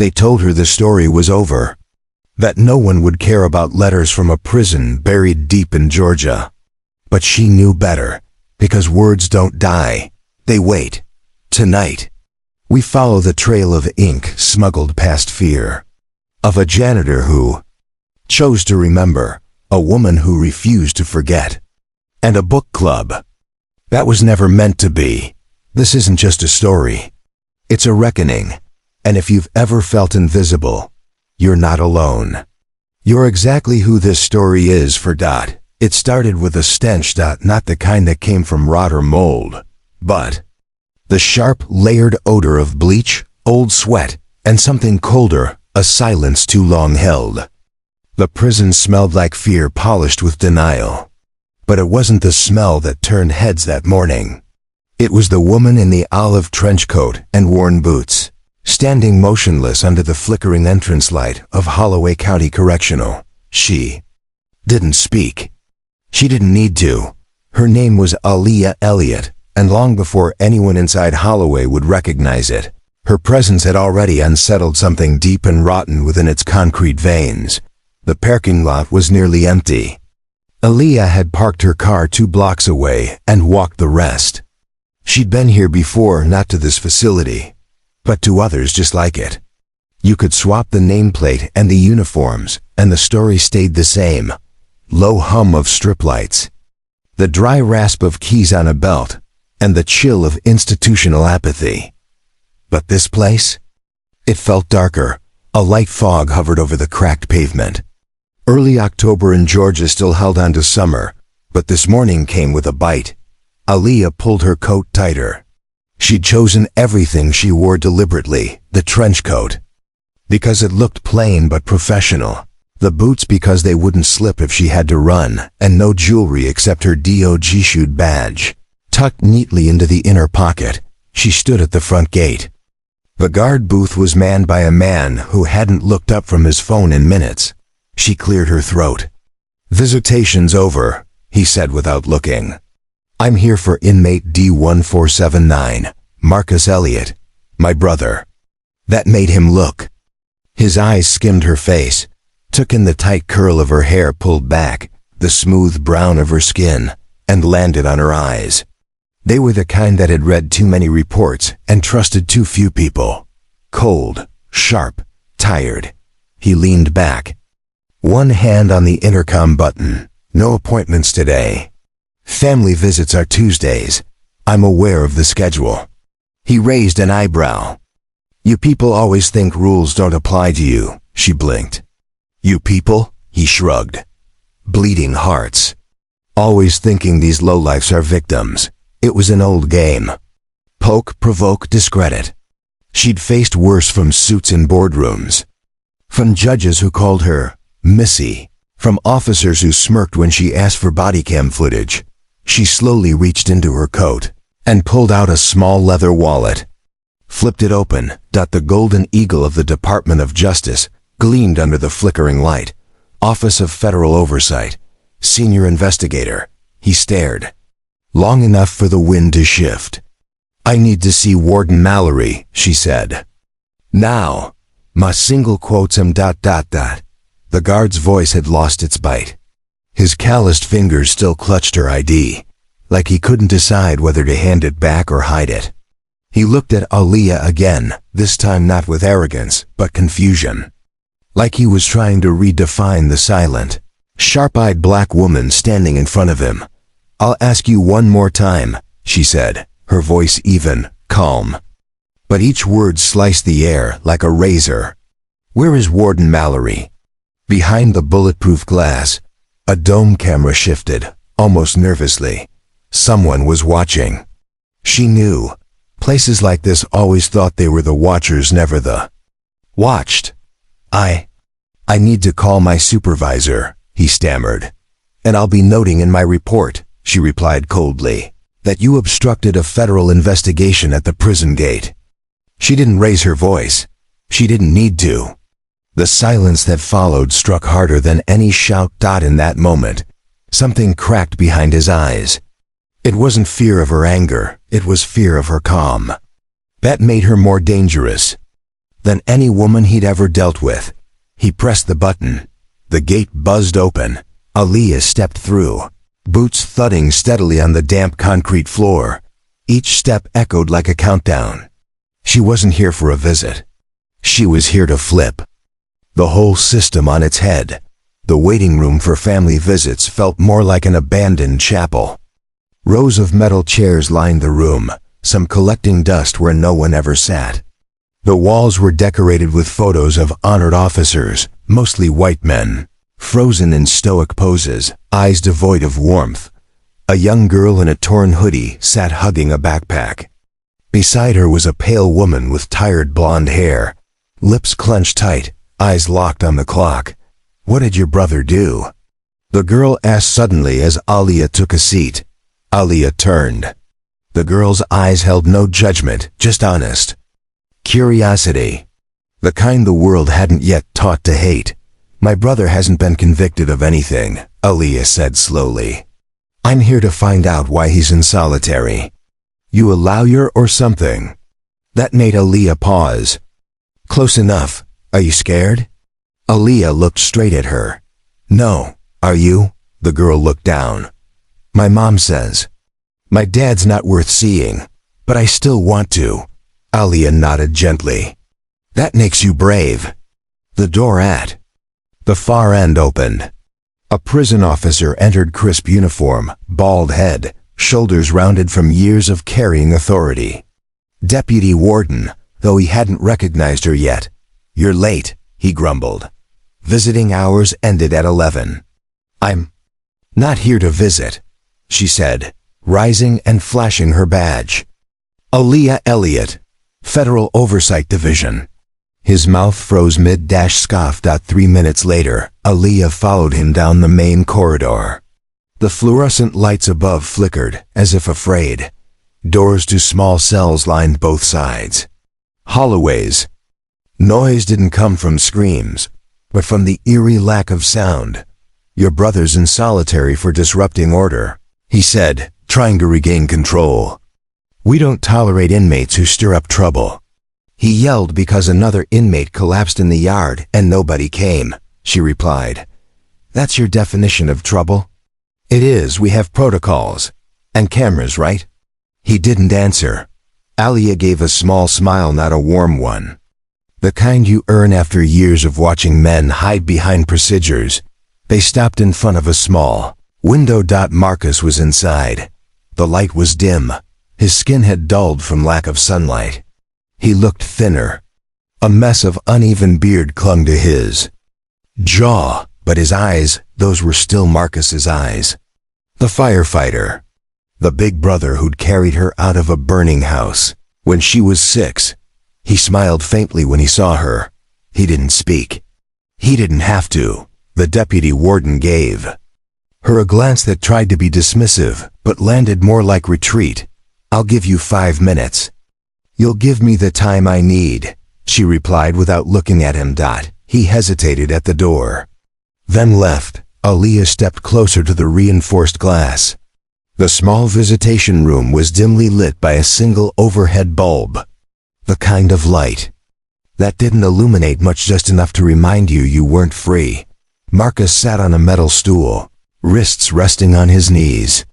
They told her the story was over, that no one would care about letters from a prison buried deep in Georgia. But she knew better, because words don't die, they wait. Tonight, we follow the trail of ink smuggled past fear, of a janitor who chose to remember, a woman who refused to forget, and a book club that was never meant to be. This isn't just a story. It's a reckoning, and if you've ever felt invisible, you're not alone. You're exactly who this story is for Dot. It started with a stench, not the kind that came from rot or mold, but the sharp, layered odor of bleach, old sweat, and something colder, a silence too long held. The prison smelled like fear polished with denial. But it wasn't the smell that turned heads that morning. It was the woman in the olive trench coat and worn boots, standing motionless under the flickering entrance light of Holloway County Correctional. She didn't speak. She didn't need to. Her name was Aaliyah Elliott, and long before anyone inside Holloway would recognize it, her presence had already unsettled something deep and rotten within its concrete veins. The parking lot was nearly empty. Aaliyah had parked her car 2 blocks away and walked the rest. She'd been here before, not to this facility, but to others just like it. You could swap the nameplate and the uniforms, and the story stayed the same. Low hum of strip lights, the dry rasp of keys on a belt, and the chill of institutional apathy. But this place? It felt darker. A light fog hovered over the cracked pavement. Early October in Georgia still held on to summer, but this morning came with a bite. Aaliyah pulled her coat tighter. She'd chosen everything she wore deliberately, the trench coat, because it looked plain but professional, the boots because they wouldn't slip if she had to run, and no jewelry except her DOG-issued badge. Tucked neatly into the inner pocket, she stood at the front gate. The guard booth was manned by a man who hadn't looked up from his phone in minutes. She cleared her throat. "Visitation's over," he said without looking. "I'm here for inmate D1479, Marcus Elliott, my brother." That made him look. His eyes skimmed her face, took in the tight curl of her hair pulled back, the smooth brown of her skin, and landed on her eyes. They were the kind that had read too many reports and trusted too few people. Cold, sharp, tired. He leaned back, one hand on the intercom button. "No appointments today. Family visits are Tuesdays. I'm aware of the schedule." He raised an eyebrow. "You people always think rules don't apply to you," she blinked. "You people?" he shrugged. "Bleeding hearts. Always thinking these lowlifes are victims." It was an old game. Poke, provoke, discredit. She'd faced worse from suits in boardrooms, from judges who called her Missy, from officers who smirked when she asked for body cam footage. She slowly reached into her coat and pulled out a small leather wallet. Flipped it open. The golden eagle of the Department of Justice gleamed under the flickering light. Office of Federal Oversight. Senior Investigator. He stared. Long enough for the wind to shift. "I need to see Warden Mallory," she said. "Now." "My single quotes him ... The guard's voice had lost its bite. His calloused fingers still clutched her ID, like he couldn't decide whether to hand it back or hide it. He looked at Aaliyah again, this time not with arrogance, but confusion. Like he was trying to redefine the silent, sharp-eyed black woman standing in front of him. "I'll ask you one more time," she said, her voice even, calm. But each word sliced the air like a razor. "Where is Warden Mallory?" Behind the bulletproof glass, a dome camera shifted, almost nervously. Someone was watching. She knew. Places like this always thought they were the watchers, never the watched. I need to call my supervisor," he stammered. "And I'll be noting in my report," she replied coldly, "that you obstructed a federal investigation at the prison gate." She didn't raise her voice. She didn't need to. The silence that followed struck harder than any shout. In that moment, something cracked behind his eyes. It wasn't fear of her anger, it was fear of her calm. That made her more dangerous. than any woman he'd ever dealt with. He pressed the button. The gate buzzed open. Aaliyah stepped through, boots thudding steadily on the damp concrete floor. Each step echoed like a countdown. She wasn't here for a visit. She was here to flip the whole system on its head. The waiting room for family visits felt more like an abandoned chapel. Rows of metal chairs lined the room, some collecting dust where no one ever sat. The walls were decorated with photos of honored officers, mostly white men, frozen in stoic poses, eyes devoid of warmth. A young girl in a torn hoodie sat hugging a backpack. Beside her was a pale woman with tired blonde hair, lips clenched tight, eyes locked on the clock. "What did your brother do?" the girl asked suddenly as Aaliyah took a seat. Aaliyah turned. The girl's eyes held no judgment, just honest curiosity, the kind the world hadn't yet taught to hate. "My brother hasn't been convicted of anything," Aaliyah said slowly. "I'm here to find out why he's in solitary." "You a lawyer or something?" That made Aaliyah pause. "Close enough. Are you scared?" Aaliyah looked straight at her. "No. Are you?" The girl looked down. "My mom says. My dad's not worth seeing, but I still want to." Aaliyah nodded gently. "That makes you brave." The door at the far end opened. A prison officer entered, crisp uniform, bald head, shoulders rounded from years of carrying authority. Deputy Warden, though he hadn't recognized her yet. "You're late," he grumbled. "Visiting hours ended at 11. "I'm not here to visit," she said, rising and flashing her badge. "Aaliyah Elliott, Federal Oversight Division." His mouth froze mid-scoff. 3 minutes later, Aaliyah followed him down the main corridor. The fluorescent lights above flickered, as if afraid. Doors to small cells lined both sides. Hallways. Noise didn't come from screams, but from the eerie lack of sound. "Your brother's in solitary for disrupting order," he said, trying to regain control. "We don't tolerate inmates who stir up trouble." "He yelled because another inmate collapsed in the yard and nobody came," she replied. "That's your definition of trouble?" "It is. We have protocols. And cameras, right?" He didn't answer. Aaliyah gave a small smile, not a warm one. "The kind you earn after years of watching men hide behind procedures." They stopped in front of a small window. Marcus was inside. The light was dim. His skin had dulled from lack of sunlight. He looked thinner. A mess of uneven beard clung to his jaw, but his eyes, those were still Marcus's eyes. The firefighter. The big brother who'd carried her out of a burning house when she was 6. He smiled faintly when he saw her. He didn't speak. He didn't have to. The deputy warden gave her a glance that tried to be dismissive, but landed more like retreat. "I'll give you 5 minutes." "You'll give me the time I need," she replied without looking at him. He hesitated at the door, then left. Aaliyah stepped closer to the reinforced glass. The small visitation room was dimly lit by a single overhead bulb, the kind of light that didn't illuminate much, just enough to remind you weren't free. Marcus sat on a metal stool, wrists resting on his knees.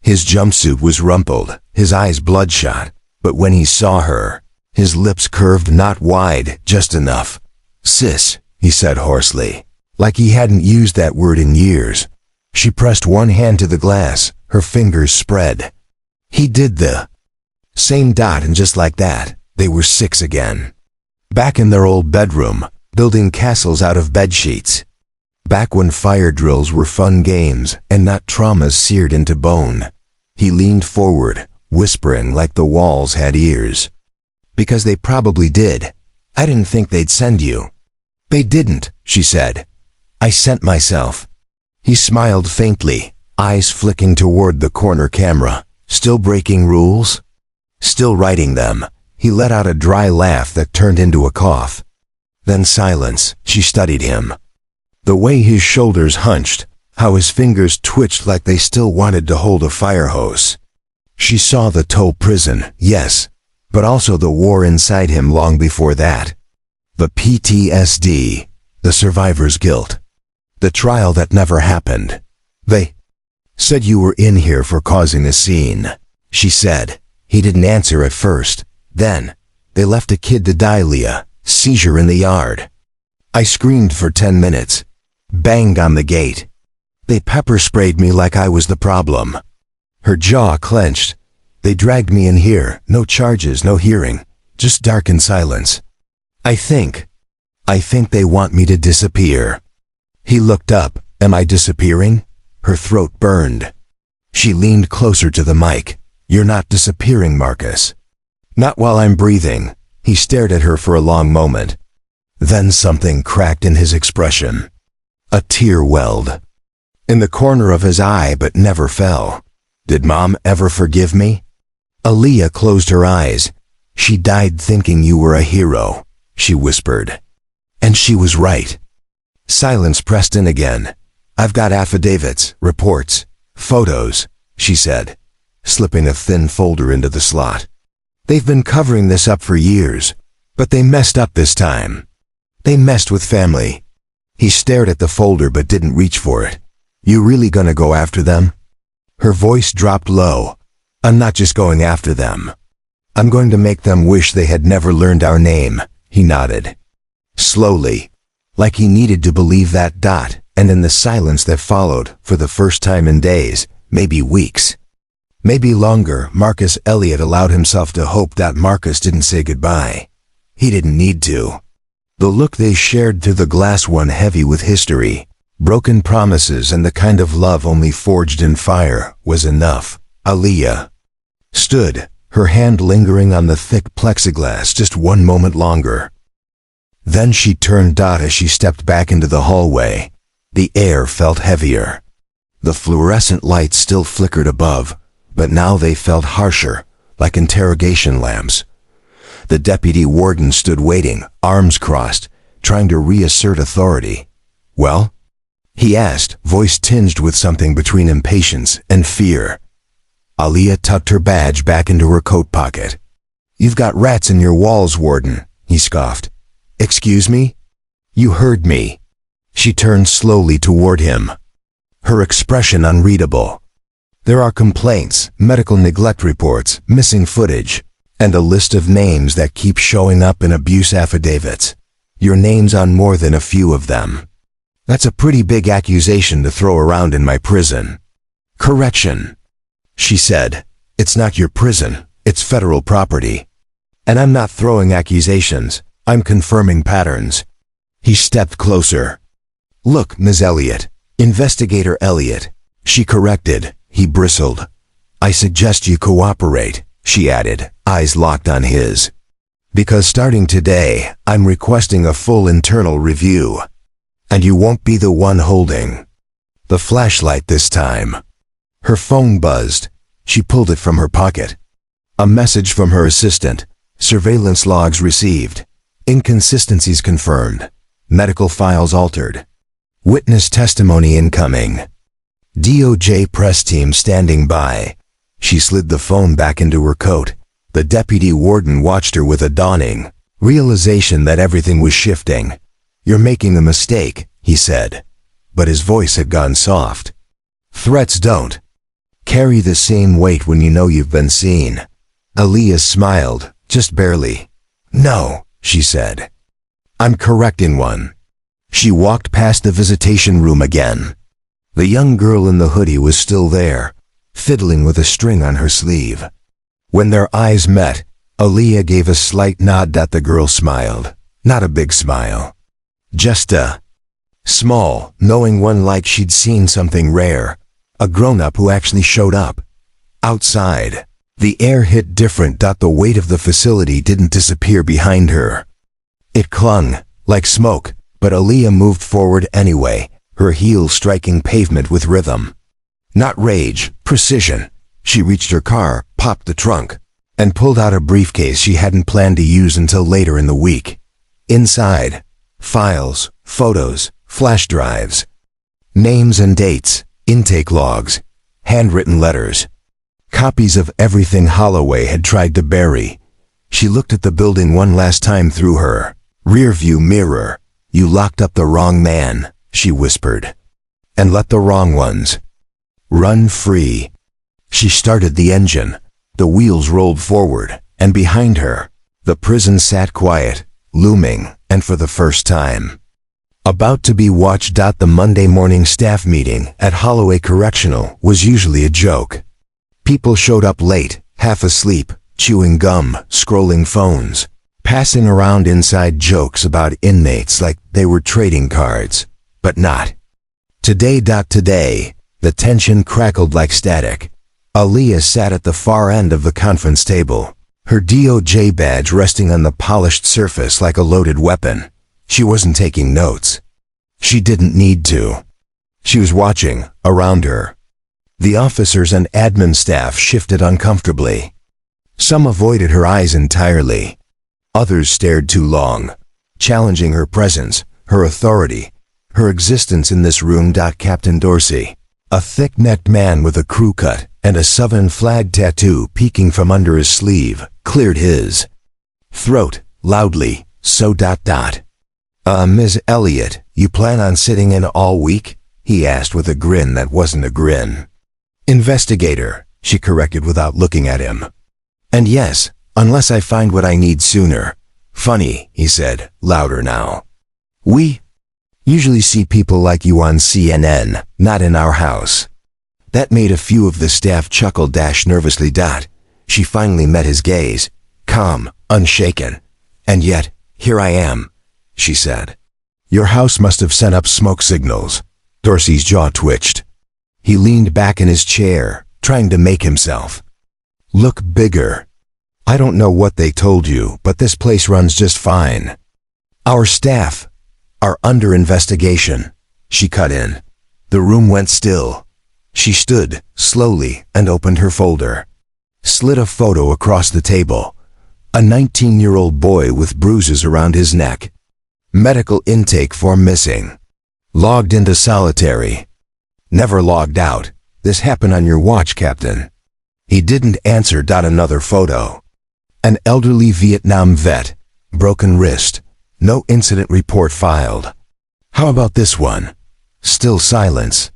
His jumpsuit was rumpled, his eyes bloodshot, but when he saw her, his lips curved, not wide, just enough. "Sis," he said hoarsely, like he hadn't used that word in years. She pressed one hand to the glass, her fingers spread. He did the same. And just like that, they were 6 again. Back in their old bedroom, building castles out of bedsheets. Back when fire drills were fun games and not traumas seared into bone. He leaned forward, whispering like the walls had ears. "Because they probably did. I didn't think they'd send you." "They didn't," she said. "I sent myself." He smiled faintly, eyes flicking toward the corner camera. "Still breaking rules?" "Still writing them." He let out a dry laugh that turned into a cough. Then silence. She studied him. The way his shoulders hunched, how his fingers twitched like they still wanted to hold a fire hose. She saw the tow prison, yes, but also the war inside him long before that. The PTSD, the survivor's guilt. The trial that never happened. They said you were in here for causing a scene, she said. He didn't answer at first. Then, they left a kid to die, Leah. Seizure in the yard. I screamed for 10 minutes. Banged on the gate. They pepper sprayed me like I was the problem. Her jaw clenched. They dragged me in here. No charges, no hearing. Just darkened silence. I think they want me to disappear. He looked up. Am I disappearing? Her throat burned. She leaned closer to the mic. You're not disappearing, Marcus. Not while I'm breathing. He stared at her for a long moment. Then something cracked in his expression. A tear welled in the corner of his eye but never fell. Did Mom ever forgive me? Aaliyah closed her eyes. She died thinking you were a hero, she whispered. And she was right. Silence pressed in again. I've got affidavits, reports, photos, she said, slipping a thin folder into the slot. They've been covering this up for years, but they messed up this time. They messed with family. He stared at the folder but didn't reach for it. You really gonna go after them? Her voice dropped low. I'm not just going after them. I'm going to make them wish they had never learned our name, he nodded. Slowly, like he needed to believe that. And in the silence that followed, for the first time in days, maybe weeks, maybe longer, Marcus Elliott allowed himself to hope that Marcus didn't say goodbye. He didn't need to. The look they shared through the glass, one heavy with history, broken promises, and the kind of love only forged in fire, was enough. Aaliyah stood, her hand lingering on the thick plexiglass just one moment longer. Then she turned. As she stepped back into the hallway, the air felt heavier. The fluorescent lights still flickered above, but now they felt harsher, like interrogation lamps. The deputy warden stood waiting, arms crossed, trying to reassert authority. Well? He asked, voice tinged with something between impatience and fear. Aaliyah tucked her badge back into her coat pocket. You've got rats in your walls, warden, he scoffed. Excuse me? You heard me. She turned slowly toward him, her expression unreadable. There are complaints, medical neglect reports, missing footage, and a list of names that keep showing up in abuse affidavits. Your name's on more than a few of them. That's a pretty big accusation to throw around in my prison. Correction, she said. It's not your prison, it's federal property. And I'm not throwing accusations, I'm confirming patterns. He stepped closer. Look, Ms. Elliott, Investigator Elliott, she corrected. He bristled. I suggest you cooperate, she added, eyes locked on his. Because starting today, I'm requesting a full internal review. And you won't be the one holding the flashlight this time. Her phone buzzed. She pulled it from her pocket. A message from her assistant. Surveillance logs received. Inconsistencies confirmed. Medical files altered. Witness testimony incoming. DOJ press team standing by. She slid the phone back into her coat. The deputy warden watched her with a dawning realization that everything was shifting. You're making a mistake, he said. But his voice had gone soft. Threats don't carry the same weight when you know you've been seen. Aaliyah smiled, just barely. No, she said. I'm correcting one. She walked past the visitation room again. The young girl in the hoodie was still there, fiddling with a string on her sleeve. When their eyes met, Aaliyah gave a slight nod. The girl smiled. Not a big smile. Just a small, knowing one, like she'd seen something rare. A grown-up who actually showed up. Outside, the air hit different. The weight of the facility didn't disappear behind her. It clung, like smoke, but Aaliyah moved forward anyway, her heels striking pavement with rhythm. Not rage, precision. She reached her car, popped the trunk, and pulled out a briefcase she hadn't planned to use until later in the week. Inside, files, photos, flash drives, names and dates, intake logs, handwritten letters, copies of everything Holloway had tried to bury. She looked at the building one last time through her Rearview mirror, you locked up the wrong man, she whispered. And let the wrong ones run free. She started the engine. The wheels rolled forward, and behind her, the prison sat quiet, looming, and for the first time about to be watched. The Monday morning staff meeting at Holloway Correctional was usually a joke. People showed up late, half asleep, chewing gum, scrolling phones, passing around inside jokes about inmates like they were trading cards. But not today. Today, the tension crackled like static. Aaliyah sat at the far end of the conference table, her DOJ badge resting on the polished surface like a loaded weapon. She wasn't taking notes. She didn't need to. She was watching around her. The officers and admin staff shifted uncomfortably. Some avoided her eyes entirely. Others stared too long, challenging her presence, her authority, her existence in this room. Captain Dorsey, a thick-necked man with a crew cut and a Southern flag tattoo peeking from under his sleeve, cleared his throat loudly. So. Ms. Elliott, you plan on sitting in all week? He asked with a grin that wasn't a grin. Investigator, she corrected without looking at him. And yes, unless I find what I need sooner. Funny, he said, louder now. We usually see people like you on CNN, not in our house. That made a few of the staff chuckle. Nervously. She finally met his gaze, calm, unshaken. And yet, here I am, she said. Your house must have sent up smoke signals. Dorsey's jaw twitched. He leaned back in his chair, trying to make himself look bigger. I don't know what they told you, but this place runs just fine. Our staff are under investigation, she cut in. The room went still. She stood, slowly, and opened her folder. Slid a photo across the table. A 19-year-old boy with bruises around his neck. Medical intake form missing. Logged into solitary. Never logged out. This happened on your watch, Captain. He didn't answer. Another photo. An elderly Vietnam vet. Broken wrist. No incident report filed. How about this one? Still silence.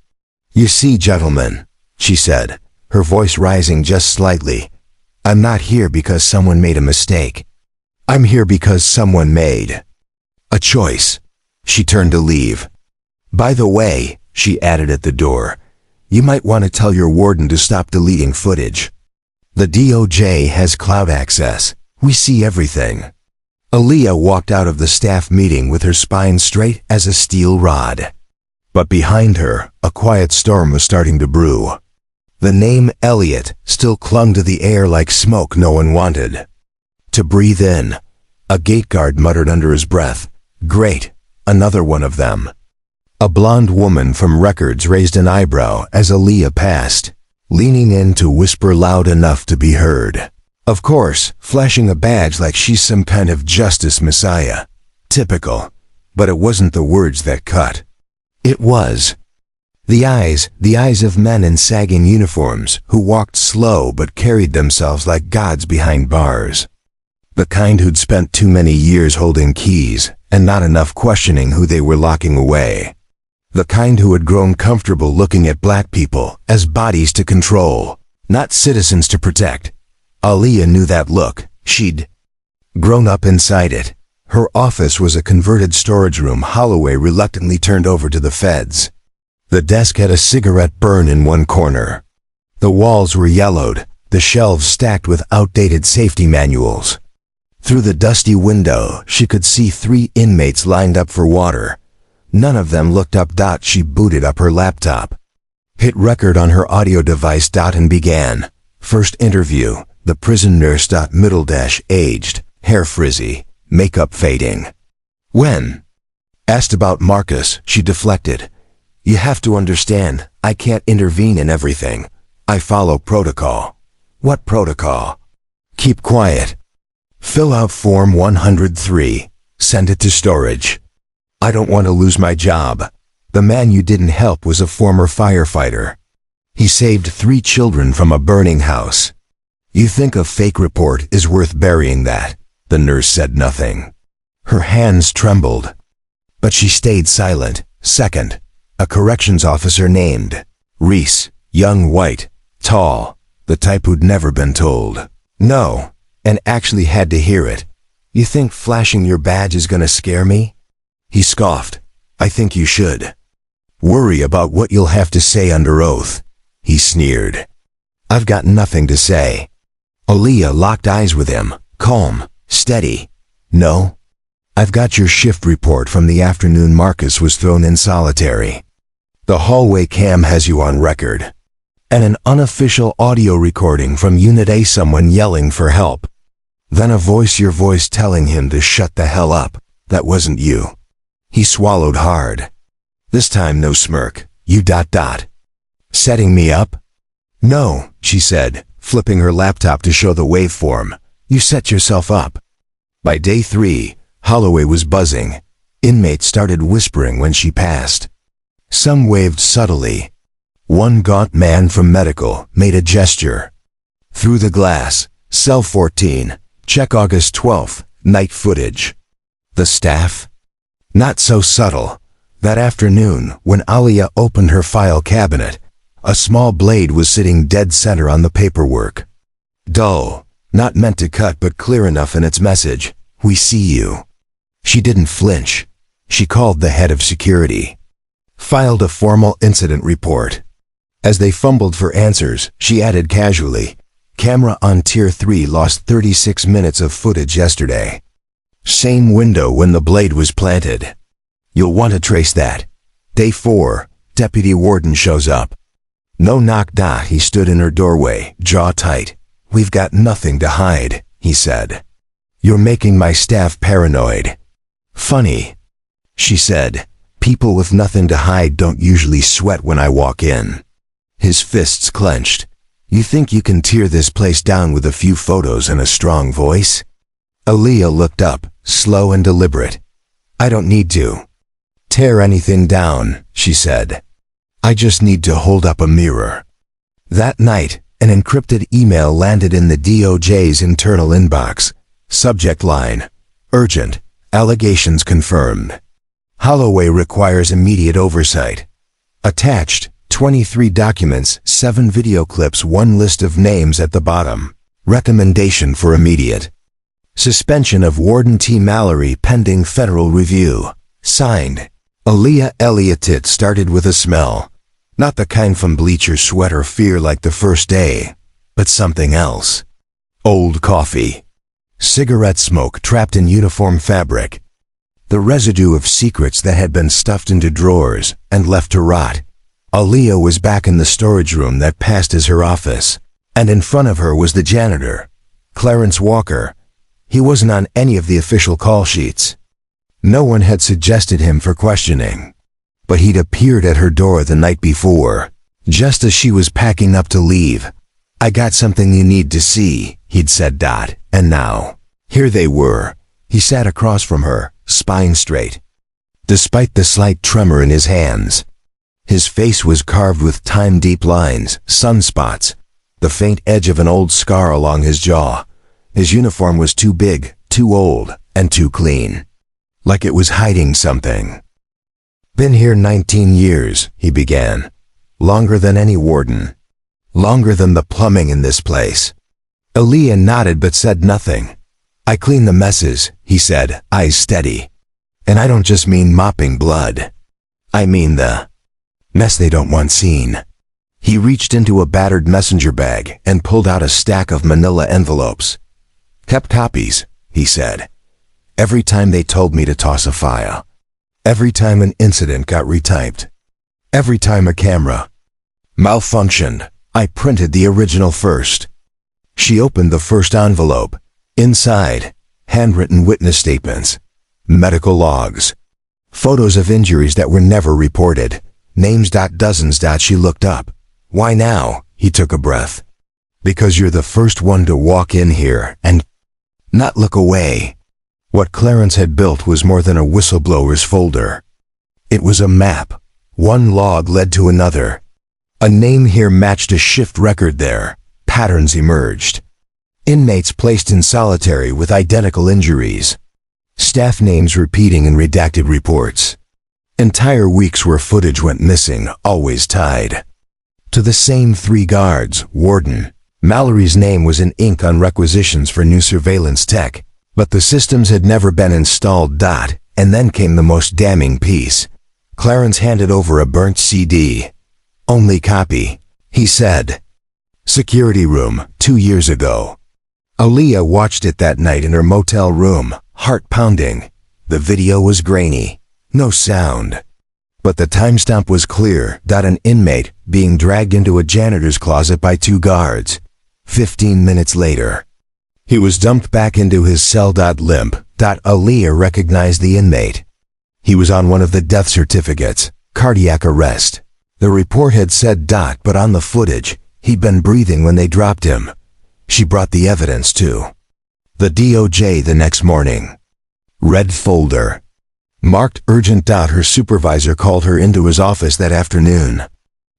You see, gentlemen, she said, her voice rising just slightly. I'm not here because someone made a mistake. I'm here because someone made a choice. She turned to leave. By the way, she added at the door, you might want to tell your warden to stop deleting footage. The DOJ has cloud access. We see everything. Aaliyah walked out of the staff meeting with her spine straight as a steel rod. But behind her, a quiet storm was starting to brew. The name Elliott still clung to the air like smoke no one wanted to breathe in. A gate guard muttered under his breath, "Great, another one of them." A blonde woman from records raised an eyebrow as Aaliyah passed, leaning in to whisper loud enough to be heard. Of course, flashing a badge like she's some kind of justice messiah. Typical. But it wasn't the words that cut. It was the eyes of men in sagging uniforms who walked slow but carried themselves like gods behind bars. The kind who'd spent too many years holding keys and not enough questioning who they were locking away. The kind who had grown comfortable looking at black people as bodies to control, not citizens to protect. Aaliyah knew that look. She'd grown up inside it. Her office was a converted storage room Holloway reluctantly turned over to the feds. The desk had a cigarette burn in one corner. The walls were yellowed, the shelves stacked with outdated safety manuals. Through the dusty window, she could see 3 inmates lined up for water. None of them looked up. She booted up her laptop, hit record on her audio device. And began. First interview, the prison nurse. Aged, hair frizzy, makeup fading. When asked about Marcus, she deflected. You have to understand, I can't intervene in everything. I follow protocol. What protocol? Keep quiet. Fill out Form 103. Send it to storage. I don't want to lose my job. The man you didn't help was a former firefighter. He saved 3 children from a burning house. You think a fake report is worth burying that? The nurse said nothing. Her hands trembled. But she stayed silent. Second, a corrections officer named Reese, young, white, tall, the type who'd never been told no, and actually had to hear it. "You think flashing your badge is gonna scare me?" He scoffed. "I think you should. Worry about what you'll have to say under oath," he sneered. "I've got nothing to say." Aaliyah locked eyes with him, calm, steady. "No? I've got your shift report from the afternoon Marcus was thrown in solitary. The hallway cam has you on record. And an unofficial audio recording from Unit A, someone yelling for help. Then your voice telling him to shut the hell up. That wasn't you." He swallowed hard. This time no smirk. "You ... Setting me up?" "No," she said, flipping her laptop to show the waveform. "You set yourself up." By day 3, Holloway was buzzing. Inmates started whispering when she passed. Some waved subtly. One gaunt man from medical made a gesture. Through the glass, "Cell 14, check August 12th, night footage." The staff? Not so subtle. That afternoon, when Aaliyah opened her file cabinet, a small blade was sitting dead center on the paperwork. Dull, not meant to cut but clear enough in its message. "We see you." She didn't flinch. She called the head of security. Filed a formal incident report. As they fumbled for answers, she added casually, "Camera on Tier 3 lost 36 minutes of footage yesterday. Same window when the blade was planted. You'll want to trace that." Day 4, Deputy Warden shows up. No knock. He stood in her doorway, jaw tight. "We've got nothing to hide," he said. "You're making my staff paranoid." "Funny," she said. "People with nothing to hide don't usually sweat when I walk in." His fists clenched. "You think you can tear this place down with a few photos and a strong voice?" Aaliyah looked up, slow and deliberate. "I don't need to tear anything down," she said. "I just need to hold up a mirror." That night, an encrypted email landed in the DOJ's internal inbox. Subject line: "Urgent. Allegations confirmed. Holloway requires immediate oversight." Attached: 23 documents, 7 video clips, 1 list of names at the bottom. Recommendation for immediate suspension of Warden T. Mallory pending federal review. Signed, Aaliyah Elliott. It started with a smell. Not the kind from bleach or sweat or fear like the first day, but something else. Old coffee. Cigarette smoke trapped in uniform fabric. The residue of secrets that had been stuffed into drawers and left to rot. Aaliyah was back in the storage room that passed as her office, and in front of her was the janitor, Clarence Walker. He wasn't on any of the official call sheets. No one had suggested him for questioning. But he'd appeared at her door the night before, just as she was packing up to leave. "I got something you need to see," he'd said. And now, here they were. He sat across from her, spine straight, despite the slight tremor in his hands. His face was carved with time-deep lines, sunspots, the faint edge of an old scar along his jaw. His uniform was too big, too old, and too clean. Like it was hiding something. "Been here 19 years, he began. "Longer than any warden. Longer than the plumbing in this place." Aaliyah nodded but said nothing. "I clean the messes," he said, eyes steady. "And I don't just mean mopping blood. I mean the mess they don't want seen." He reached into a battered messenger bag and pulled out a stack of manila envelopes. "Kept copies," he said. "Every time they told me to toss a file. Every time an incident got retyped. Every time a camera malfunctioned, I printed the original first." She opened the first envelope. Inside, handwritten witness statements, medical logs, photos of injuries that were never reported, names. Dozens. She looked up. "Why now?" He took a breath. "Because you're the first one to walk in here and not look away." What Clarence had built was more than a whistleblower's folder. It was a map. One log led to another. A name here matched a shift record there. Patterns emerged. Inmates placed in solitary with identical injuries. Staff names repeating in redacted reports. Entire weeks where footage went missing, always tied to the same 3 guards, warden. Mallory's name was in ink on requisitions for new surveillance tech, but the systems had never been installed. And then came the most damning piece. Clarence handed over a burnt CD. "Only copy," he said. "Security room, 2 years ago." Aaliyah watched it that night in her motel room, heart pounding. The video was grainy, no sound. But the timestamp was clear. An inmate being dragged into a janitor's closet by 2 guards. 15 minutes later, he was dumped back into his cell. Limp. Aaliyah recognized the inmate. He was on one of the death certificates, cardiac arrest. The report had said. But on the footage, he'd been breathing when they dropped him. She brought the evidence to the DOJ the next morning. Red folder. Marked urgent. Her supervisor called her into his office that afternoon.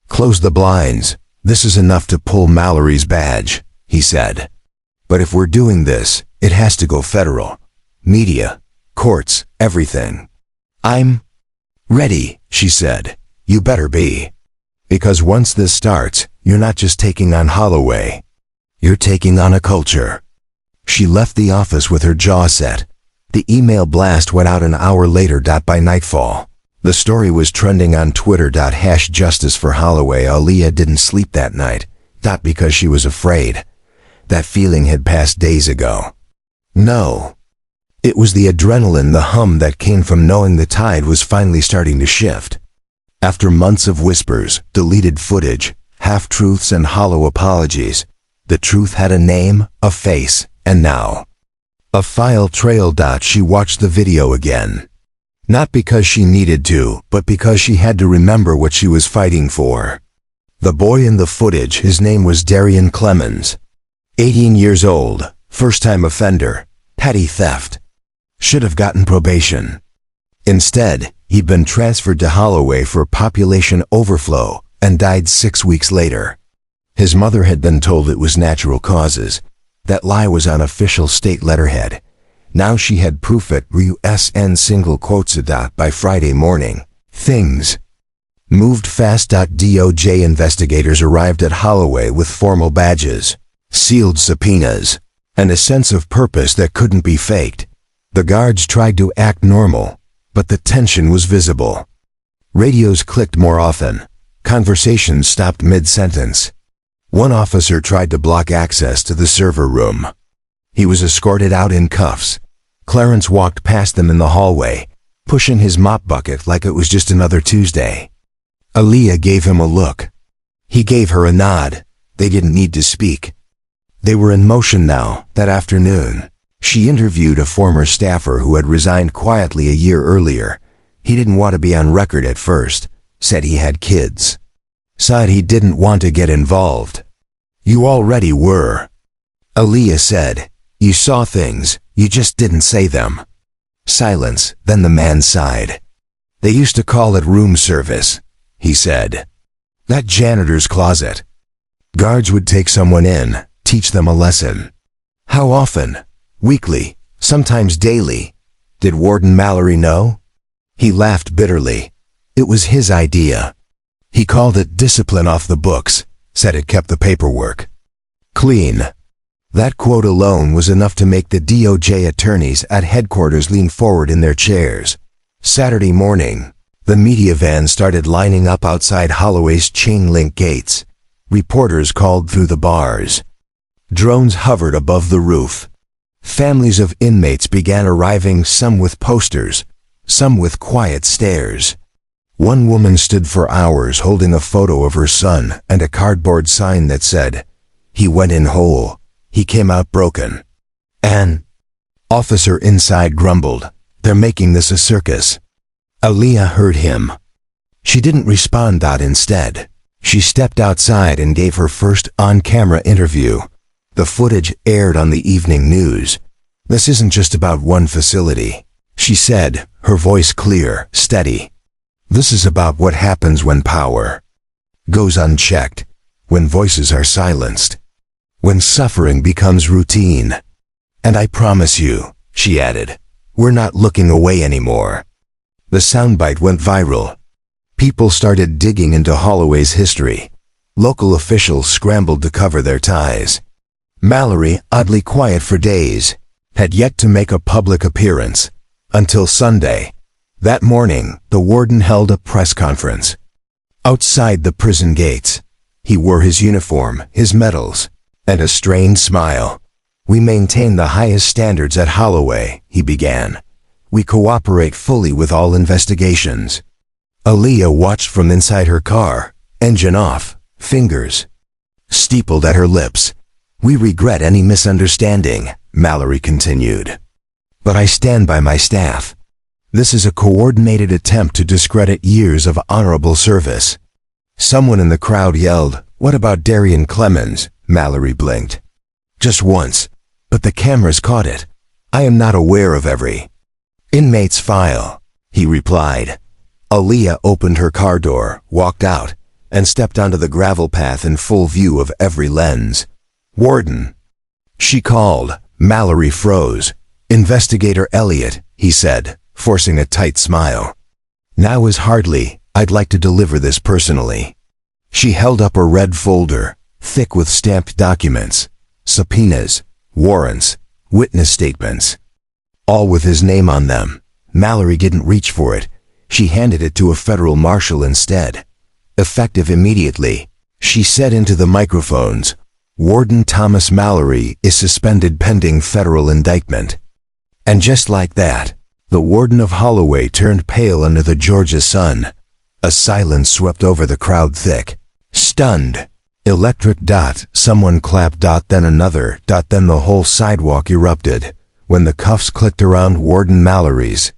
"Close the blinds. This is enough to pull Mallory's badge," he said. "But if we're doing this, it has to go federal. Media, courts, everything." "I'm ready," she said. "You better be. Because once this starts, you're not just taking on Holloway. You're taking on a culture." She left the office with her jaw set. The email blast went out an hour later. By nightfall, the story was trending on Twitter. #Justice for Holloway. Aaliyah didn't sleep that night. Not because she was afraid. That feeling had passed days ago. No. It was the adrenaline, the hum that came from knowing the tide was finally starting to shift. After months of whispers, deleted footage, half-truths and hollow apologies, the truth had a name, a face, and now a file trail. She watched the video again. Not because she needed to, but because she had to remember what she was fighting for. The boy in the footage, his name was Darian Clemens. 18 years old, first-time offender, petty theft. Should have gotten probation. Instead, he'd been transferred to Holloway for population overflow and died 6 weeks later. His mother had been told it was natural causes. That lie was on official state letterhead. Now she had proof at USN single quotes. By Friday morning, things moved fast. DOJ investigators arrived at Holloway with formal badges, sealed subpoenas, and a sense of purpose that couldn't be faked. The guards tried to act normal, but the tension was visible. Radios clicked more often. Conversations stopped mid-sentence. One officer tried to block access to the server room. He was escorted out in cuffs. Clarence walked past them in the hallway, pushing his mop bucket like it was just another Tuesday. Aaliyah gave him a look. He gave her a nod. They didn't need to speak. They were in motion now. That afternoon, she interviewed a former staffer who had resigned quietly a year earlier. He didn't want to be on record at first, said he had kids. Said he didn't want to get involved. "You already were," Aaliyah said. "You saw things, you just didn't say them." Silence, then the man sighed. "They used to call it room service," he said. "That janitor's closet. Guards would take someone in, teach them a lesson." "How often?" "Weekly, sometimes daily." "Did Warden Mallory know?" He laughed bitterly. It was his idea. He called it discipline off the books, said it kept the paperwork clean. That quote alone was enough to make the DOJ attorneys at headquarters lean forward in their chairs. Saturday morning, the media van started lining up outside Holloway's chain-link gates. Reporters called through the bars. Drones hovered above the roof. Families of inmates began arriving, some with posters, some with quiet stares. One woman stood for hours holding a photo of her son and a cardboard sign that said, "He went in whole. He came out broken." An officer inside grumbled, "They're making this a circus." Aaliyah heard him. She didn't respond. Instead, she stepped outside and gave her first on-camera interview. The footage aired on the evening news. "This isn't just about one facility," she said, her voice clear, steady. "This is about what happens when power goes unchecked, when voices are silenced, when suffering becomes routine. And I promise you," she added, "We're not looking away anymore." The soundbite went viral. People started digging into Holloway's history. Local officials scrambled to cover their ties. Mallory, oddly quiet for days, had yet to make a public appearance. Until Sunday. That morning, the warden held a press conference. Outside the prison gates, he wore his uniform, his medals, and a strained smile. "We maintain the highest standards at Holloway," he began. "We cooperate fully with all investigations." Aaliyah watched from inside her car, engine off, fingers steepled at her lips. "We regret any misunderstanding," Mallory continued. "But I stand by my staff. This is a coordinated attempt to discredit years of honorable service." Someone in the crowd yelled, "What about Darian Clemens?" Mallory blinked. "Just once, but the cameras caught it. I am not aware of every inmate's file," he replied. Aaliyah opened her car door, walked out, and stepped onto the gravel path in full view of every lens. "Warden," she called. Mallory froze. "Investigator Elliott," he said, forcing a tight smile. "Now is hardly. I'd like to deliver this personally." She held up a red folder, thick with stamped documents, subpoenas, warrants, witness statements, all with his name on them. Mallory didn't reach for it. She handed it to a federal marshal instead. Effective immediately, she said into the microphones, "Warden Thomas Mallory is suspended pending federal indictment." And just like that, the warden of Holloway turned pale under the Georgia sun. A silence swept over the crowd thick. Stunned. Electric dot, someone clapped dot, then another dot, then the whole sidewalk erupted. When the cuffs clicked around Warden Mallory's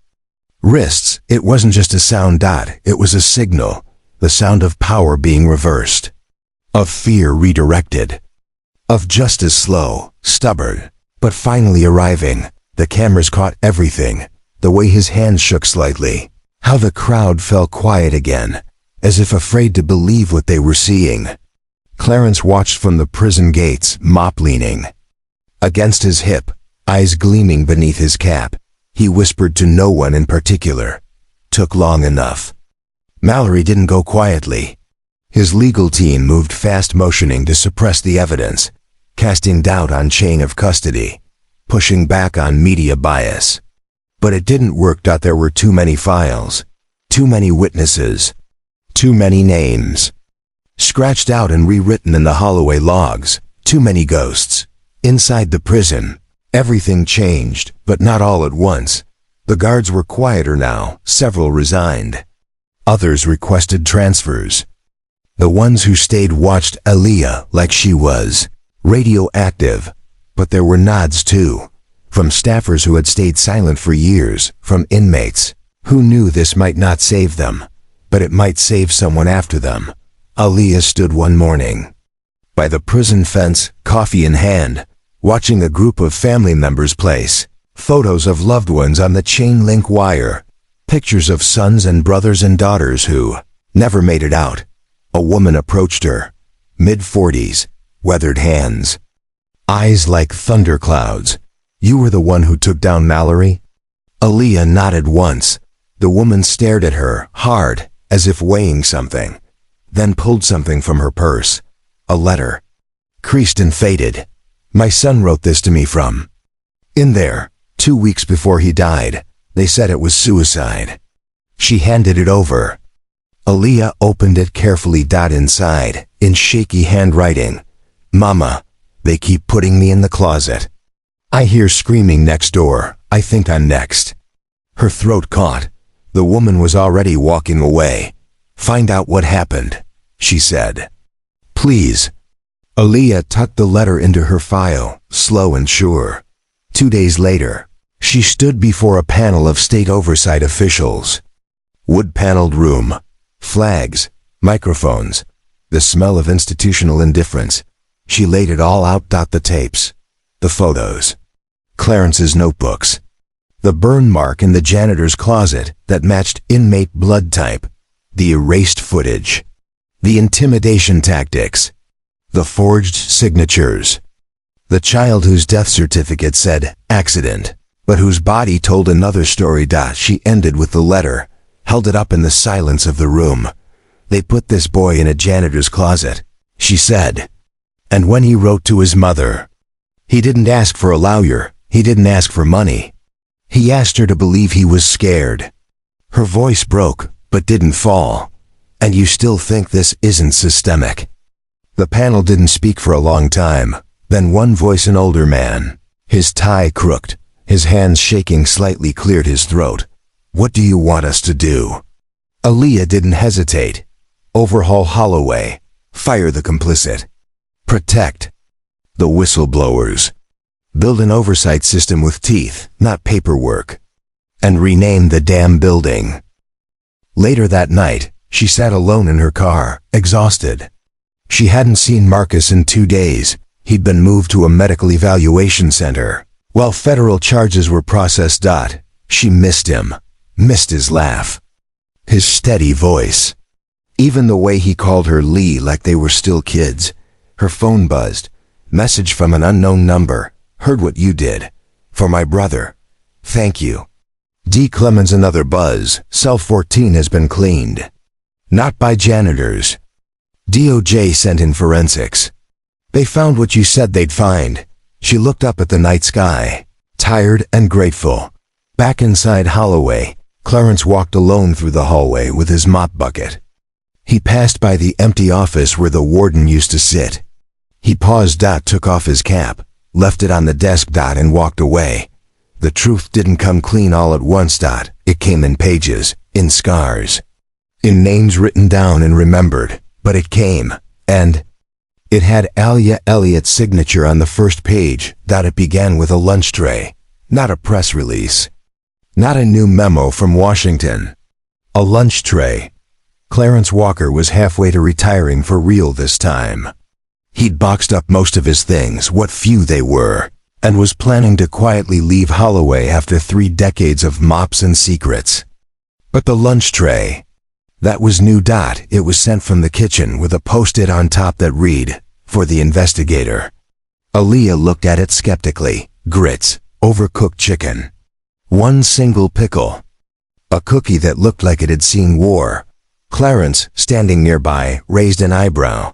wrists, it wasn't just a sound dot, it was a signal. The sound of power being reversed. Of fear redirected. Of justice slow, stubborn, but finally arriving. The cameras caught everything. The way his hands shook slightly. How the crowd fell quiet again, as if afraid to believe what they were seeing. Clarence watched from the prison gates, mop leaning against his hip, eyes gleaming beneath his cap. He whispered to no one in particular. "Took long enough." Mallory didn't go quietly. His legal team moved fast, motioning to suppress the evidence, casting doubt on chain of custody, pushing back on media bias. But it didn't work. There were too many files, too many witnesses, too many names, scratched out and rewritten in the Holloway logs, too many ghosts. Inside the prison, everything changed, but not all at once. The guards were quieter now, several resigned. Others requested transfers. The ones who stayed watched Aaliyah like she was radioactive, but there were nods too, from staffers who had stayed silent for years, from inmates who knew this might not save them, but it might save someone after them. Aaliyah stood one morning by the prison fence, coffee in hand, watching a group of family members place photos of loved ones on the chain link wire, pictures of sons and brothers and daughters who never made it out. A woman approached her, mid-40s, weathered hands, eyes like thunderclouds. "You were the one who took down Mallory?" Aaliyah nodded once. The woman stared at her, hard, as if weighing something, then pulled something from her purse. A letter, creased and faded. "My son wrote this to me from in there, 2 weeks before he died. They said it was suicide." She handed it over. Aaliyah opened it carefully. Inside, in shaky handwriting, "Mama, they keep putting me in the closet. I hear screaming next door. I think I'm next." Her throat caught. The woman was already walking away. "Find out what happened," she said. "Please." Aaliyah tucked the letter into her file, slow and sure. 2 days later, she stood before a panel of state oversight officials. Wood-paneled room, flags, microphones, the smell of institutional indifference. She laid it all out. The tapes, the photos, Clarence's notebooks, the burn mark in the janitor's closet that matched inmate blood type, the erased footage, the intimidation tactics, the forged signatures, the child whose death certificate said accident, but whose body told another story. She ended with the letter, held it up in the silence of the room. They put this boy in a janitor's closet, she said. And when he wrote to his mother, he didn't ask for a lawyer, he didn't ask for money. He asked her to believe he was scared. Her voice broke, but didn't fall. And you still think this isn't systemic? The panel didn't speak for a long time. Then one voice, an older man, his tie crooked, his hands shaking slightly, cleared his throat. What do you want us to do? Aaliyah didn't hesitate. Overhaul Holloway. Fire the complicit. Protect the whistleblowers. Build an oversight system with teeth, not paperwork. And rename the damn building. Later that night, she sat alone in her car, exhausted. She hadn't seen Marcus in 2 days. He'd been moved to a medical evaluation center. While federal charges were processed. She missed him, missed his laugh, his steady voice. Even the way he called her Lee like they were still kids. Her phone buzzed. Message from an unknown number. Heard what you did. For my brother. Thank you. D. Clemens. Another buzz. Cell 14 has been cleaned. Not by janitors. DOJ sent in forensics. They found what you said they'd find. She looked up at the night sky, tired and grateful. Back inside Holloway, Clarence walked alone through the hallway with his mop bucket. He passed by the empty office where the warden used to sit. He paused. Took off his cap, left it on the desk. And walked away. The truth didn't come clean all at once. It came in pages, in scars, in names written down and remembered. But it came, and it had Alia Elliott's signature on the first page. It began with a lunch tray, not a press release, not a new memo from Washington. A lunch tray. Clarence Walker was halfway to retiring for real this time. He'd boxed up most of his things, what few they were, and was planning to quietly leave Holloway after 3 decades of mops and secrets. But the lunch tray, that was new. It was sent from the kitchen with a post-it on top that read, "For the investigator." Aaliyah looked at it skeptically. Grits, overcooked chicken, one single pickle, a cookie that looked like it had seen war. Clarence, standing nearby, raised an eyebrow.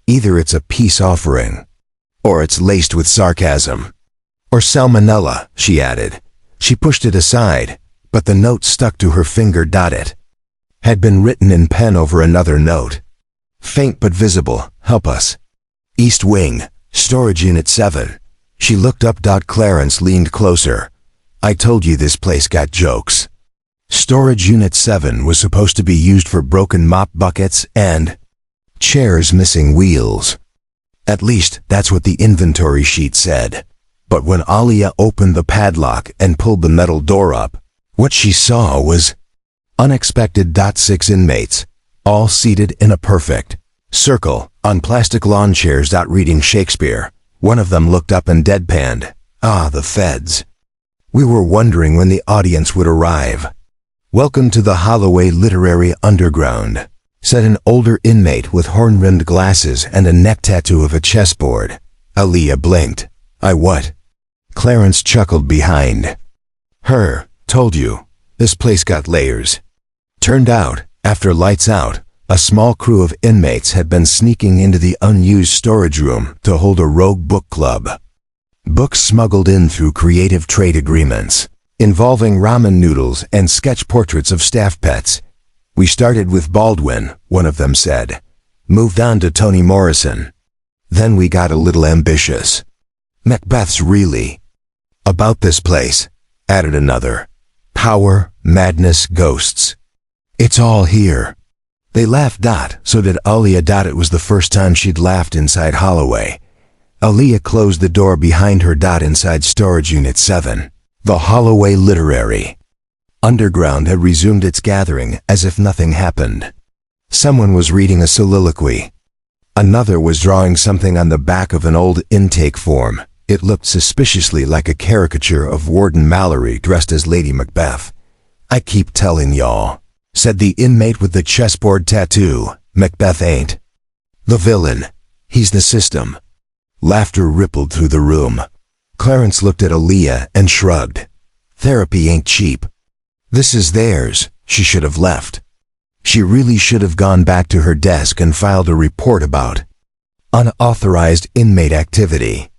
Either it's a peace offering, or it's laced with sarcasm. Or salmonella, she added. She pushed it aside, but the note stuck to her finger. It had been written in pen over another note. Faint but visible. Help us. East Wing, Storage Unit 7. She looked up. Clarence leaned closer. I told you this place got jokes. Storage Unit 7 was supposed to be used for broken mop buckets and chairs missing wheels. At least, that's what the inventory sheet said. But when Alia opened the padlock and pulled the metal door up, what she saw was unexpected. 6 inmates, all seated in a perfect circle on plastic lawn chairs. Reading Shakespeare. One of them looked up and deadpanned. Ah, the feds. We were wondering when the audience would arrive. Welcome to the Holloway Literary Underground, said an older inmate with horn-rimmed glasses and a neck tattoo of a chessboard. Aaliyah blinked. I what? Clarence chuckled behind her. Told you, this place got layers. Turned out, after lights out, a small crew of inmates had been sneaking into the unused storage room to hold a rogue book club. Books smuggled in through creative trade agreements, involving ramen noodles and sketch portraits of staff pets. We started with Baldwin, one of them said. Moved on to Toni Morrison. Then we got a little ambitious. Macbeth's really about this place, added another. Power, madness, ghosts. It's all here. They laughed. So did Alia. It was the first time she'd laughed inside Holloway. Aaliyah closed the door behind her. Inside Storage Unit 7, the Holloway Literary Underground had resumed its gathering as if nothing happened. Someone was reading a soliloquy. Another was drawing something on the back of an old intake form. It looked suspiciously like a caricature of Warden Mallory dressed as Lady Macbeth. I keep telling y'all, said the inmate with the chessboard tattoo, Macbeth ain't the villain. He's the system. Laughter rippled through the room. Clarence looked at Aaliyah and shrugged. Therapy ain't cheap. This is theirs. She should have left. She really should have gone back to her desk and filed a report about unauthorized inmate activity.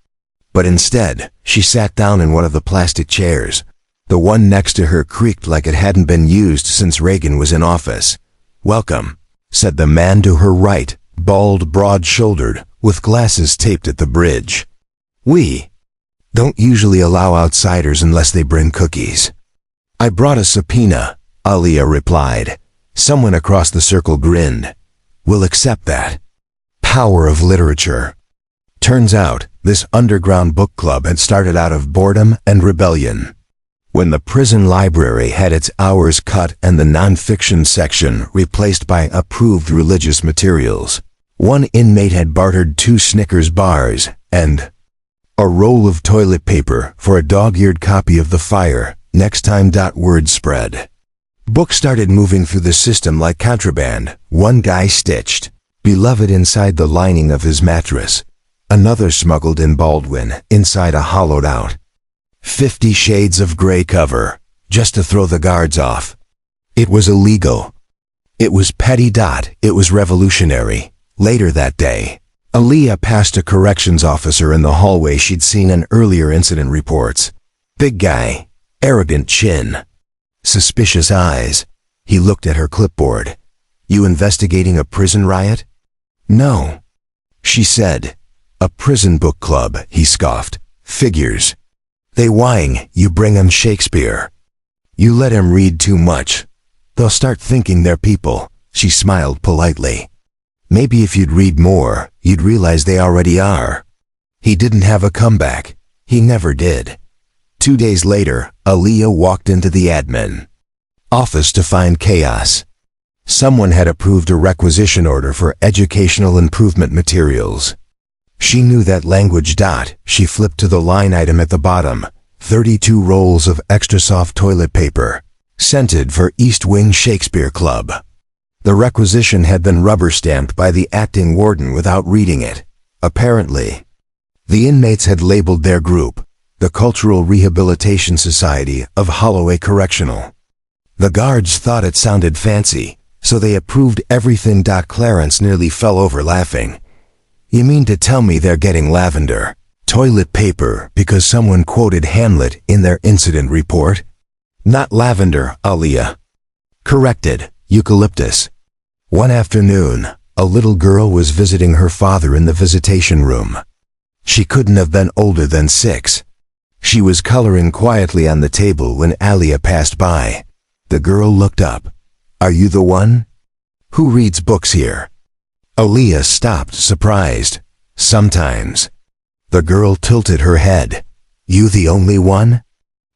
But instead, she sat down in one of the plastic chairs. The one next to her creaked like it hadn't been used since Reagan was in office. "Welcome," said the man to her right, bald, broad-shouldered, with glasses taped at the bridge. "We don't usually allow outsiders unless they bring cookies." "I brought a subpoena," Aliyah replied. Someone across the circle grinned. "We'll accept that." Power of literature. Turns out, this underground book club had started out of boredom and rebellion. When the prison library had its hours cut and the non-fiction section replaced by approved religious materials, one inmate had bartered 2 Snickers bars and a roll of toilet paper for a dog-eared copy of The Fire. Next time. Word spread. Books started moving through the system like contraband. One guy stitched Beloved inside the lining of his mattress. Another smuggled in Baldwin inside a hollowed-out 50 Shades of Grey cover, just to throw the guards off. It was illegal. It was petty. It was revolutionary. Later that day, Aliyah passed a corrections officer in the hallway she'd seen in earlier incident reports. Big guy, arrogant chin, suspicious eyes. He looked at her clipboard. "You investigating a prison riot?" "No," she said. "A prison book club," he scoffed. "Figures. They whine, you bring 'em Shakespeare. You let 'em read too much. They'll start thinking they're people." She smiled politely. "Maybe if you'd read more, you'd realize they already are." He didn't have a comeback. He never did. 2 days later, Aliyah walked into the admin office to find chaos. Someone had approved a requisition order for educational improvement materials. She knew that language. She flipped to the line item at the bottom. 32 rolls of extra soft toilet paper, scented for East Wing Shakespeare Club. The requisition had been rubber-stamped by the acting warden without reading it. Apparently, the inmates had labeled their group the Cultural Rehabilitation Society of Holloway Correctional. The guards thought it sounded fancy, so they approved everything. Clarence nearly fell over laughing. "You mean to tell me they're getting lavender toilet paper because someone quoted Hamlet in their incident report?" "Not lavender," Aliyah corrected. "Eucalyptus." One afternoon, a little girl was visiting her father in the visitation room. She couldn't have been older than 6. She was coloring quietly on the table when Aliyah passed by. The girl looked up. "Are you the one? Who reads books here?" Aliyah stopped, surprised. "Sometimes." The girl tilted her head. "You the only one?"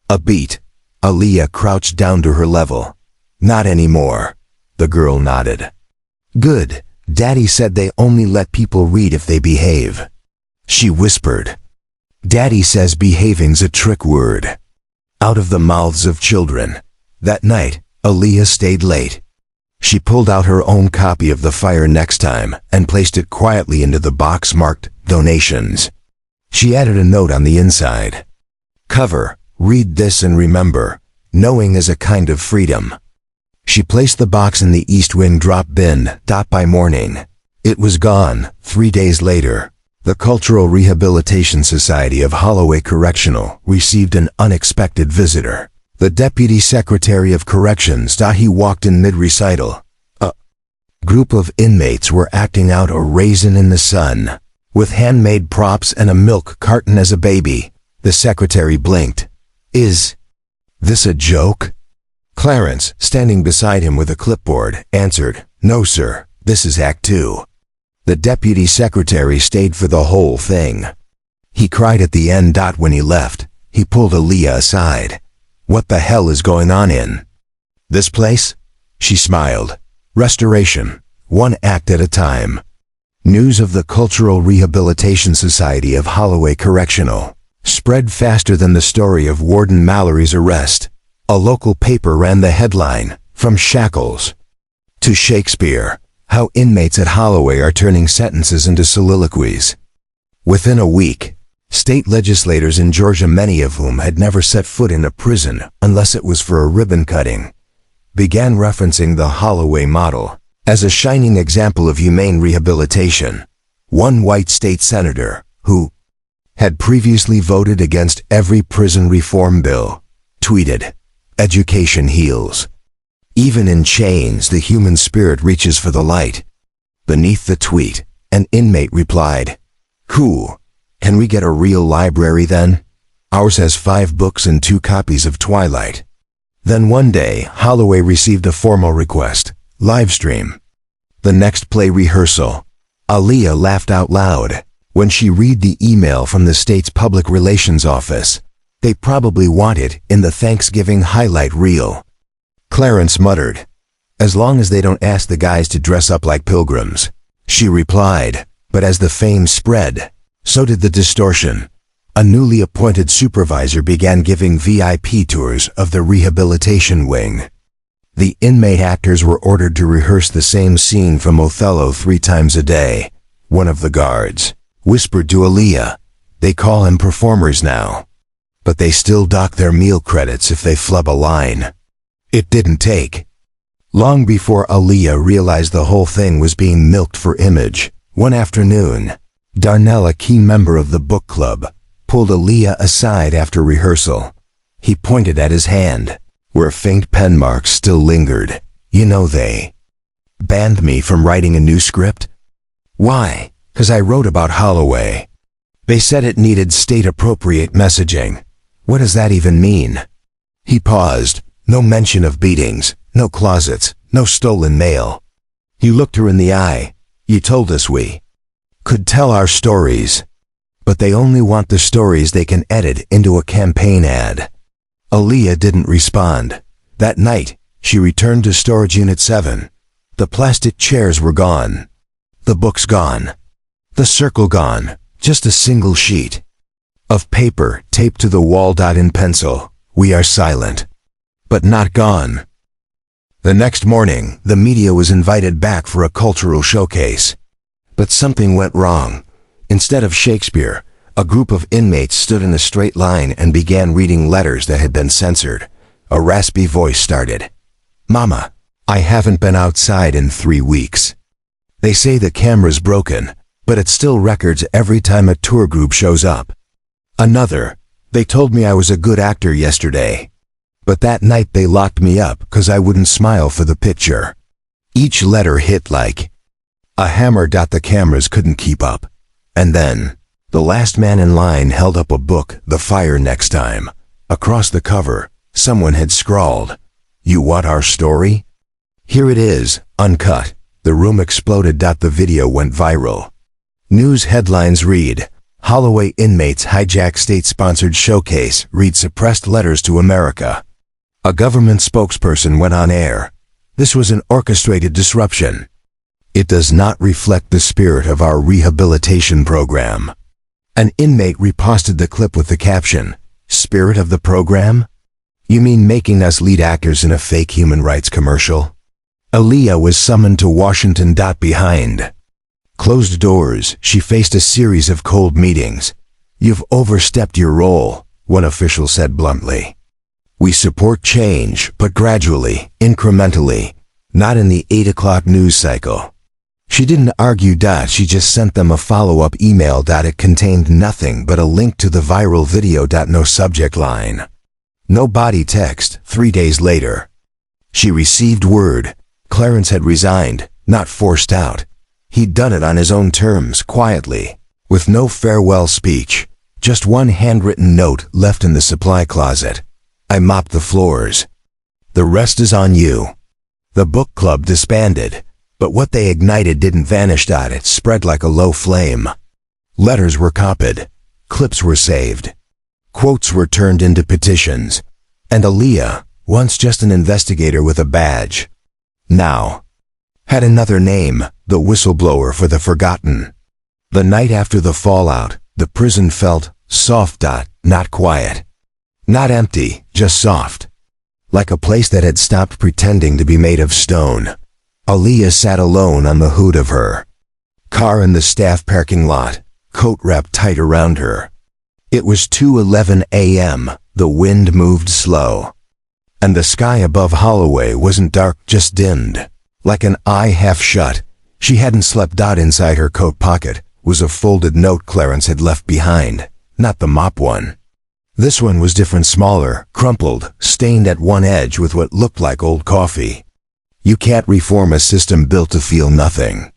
"A beat." Aliyah crouched down to her level. "Not anymore." The girl nodded. "Good. Daddy said they only let people read if they behave." She whispered. "Daddy says behaving's a trick word." Out of the mouths of children. That night, Aliyah stayed late. She pulled out her own copy of The Fire next time and placed it quietly into the box marked Donations. She added a note on the inside. Cover, "Read this and remember, knowing is a kind of freedom." She placed the box in the East Wing drop bin. By morning, it was gone. 3 days later, the Cultural Rehabilitation Society of Holloway Correctional received an unexpected visitor. The Deputy Secretary of Corrections. He walked in mid-recital. A group of inmates were acting out a Raisin in the Sun, with handmade props and a milk carton as a baby. The secretary blinked. "Is this a joke?" Clarence, standing beside him with a clipboard, answered, "No, sir, this is Act 2. The deputy secretary stayed for the whole thing. He cried at the end. When he left, he pulled Aliyah aside. "What the hell is going on in this place?" She smiled. "Restoration, one act at a time." News of the Cultural Rehabilitation Society of Holloway Correctional spread faster than the story of Warden Mallory's arrest. A local paper ran the headline, "From Shackles to Shakespeare, How Inmates at Holloway Are Turning Sentences into Soliloquies." Within a week, State legislators in Georgia, many of whom had never set foot in a prison unless it was for a ribbon cutting, began referencing the Holloway model as a shining example of humane rehabilitation. One white state senator, who had previously voted against every prison reform bill, tweeted, "Education heals. Even in chains, the human spirit reaches for the light." Beneath the tweet, an inmate replied, "Cool. Can we get a real library then? Ours has 5 books and 2 copies of Twilight." Then one day, Holloway received a formal request, live stream. The next play rehearsal. Aaliyah laughed out loud when she read the email from the state's public relations office. They probably want it in the Thanksgiving highlight reel. Clarence muttered, "As long as they don't ask the guys to dress up like pilgrims." She replied, but as the fame spread, so did the distortion. A newly appointed supervisor began giving VIP tours of the rehabilitation wing. The inmate actors were ordered to rehearse the same scene from Othello 3 times a day. One of the guards whispered to Aaliyah, "They call him performers now, but they still dock their meal credits if they flub a line." It didn't take long before Aaliyah realized the whole thing was being milked for image. One afternoon, Darnell, a key member of the book club, pulled Aaliyah aside after rehearsal. He pointed at his hand, where faint pen marks still lingered. "You know they banned me from writing a new script." "Why?" "'Cause I wrote about Holloway. They said it needed state-appropriate messaging." "What does that even mean?" He paused. No mention of beatings, no closets, no stolen mail. He looked her in the eye. "You told us we could tell our stories, but they only want the stories they can edit into a campaign ad." Aaliyah didn't respond. That night, she returned to Storage Unit 7. The plastic chairs were gone. The books gone. The circle gone. Just a single sheet of paper taped to the wall. In pencil, "We are silent." But not gone. The next morning, the media was invited back for a cultural showcase. But something went wrong. Instead of Shakespeare, a group of inmates stood in a straight line and began reading letters that had been censored. A raspy voice started, "Mama, I haven't been outside in 3 weeks. They say the camera's broken, but it still records every time a tour group shows up." Another, "They told me I was a good actor yesterday, but that night they locked me up 'cause I wouldn't smile for the picture." Each letter hit like a hammer. The cameras couldn't keep up. And then, the last man in line held up a book, "The Fire Next Time." Across the cover, someone had scrawled, "You want our story? Here it is, uncut." The room exploded. The video went viral. News headlines read, "Holloway inmates hijack state-sponsored showcase, read suppressed letters to America." A government spokesperson went on air. "This was an orchestrated disruption. It does not reflect the spirit of our rehabilitation program." An inmate reposted the clip with the caption, "Spirit of the program? You mean making us lead actors in a fake human rights commercial?" Aaliyah was summoned to Washington. Behind closed doors, she faced a series of cold meetings. "You've overstepped your role," one official said bluntly. "We support change, but gradually, incrementally, not in the 8 o'clock news cycle." She didn't argue. She just sent them a follow-up email. It contained nothing but a link to the viral video. No subject line. No body text. 3 days later, she received word. Clarence had resigned, not forced out. He'd done it on his own terms, quietly, with no farewell speech. Just one handwritten note left in the supply closet. "I mopped the floors. The rest is on you." The book club disbanded, but what they ignited didn't vanish. It spread like a low flame. Letters were copied. Clips were saved. Quotes were turned into petitions. And Aaliyah, once just an investigator with a badge, now had another name, the whistleblower for the forgotten. The night after the fallout, the prison felt soft. Not quiet. Not empty, just soft. Like a place that had stopped pretending to be made of stone. Aaliyah sat alone on the hood of her car in the staff parking lot, coat wrapped tight around her. It was 2:11 a.m., the wind moved slow. And the sky above Holloway wasn't dark, just dimmed. Like an eye half shut, she hadn't slept. Inside her coat pocket was a folded note Clarence had left behind, not the mop one. This one was different, smaller, crumpled, stained at one edge with what looked like old coffee. You can't reform a system built to feel nothing.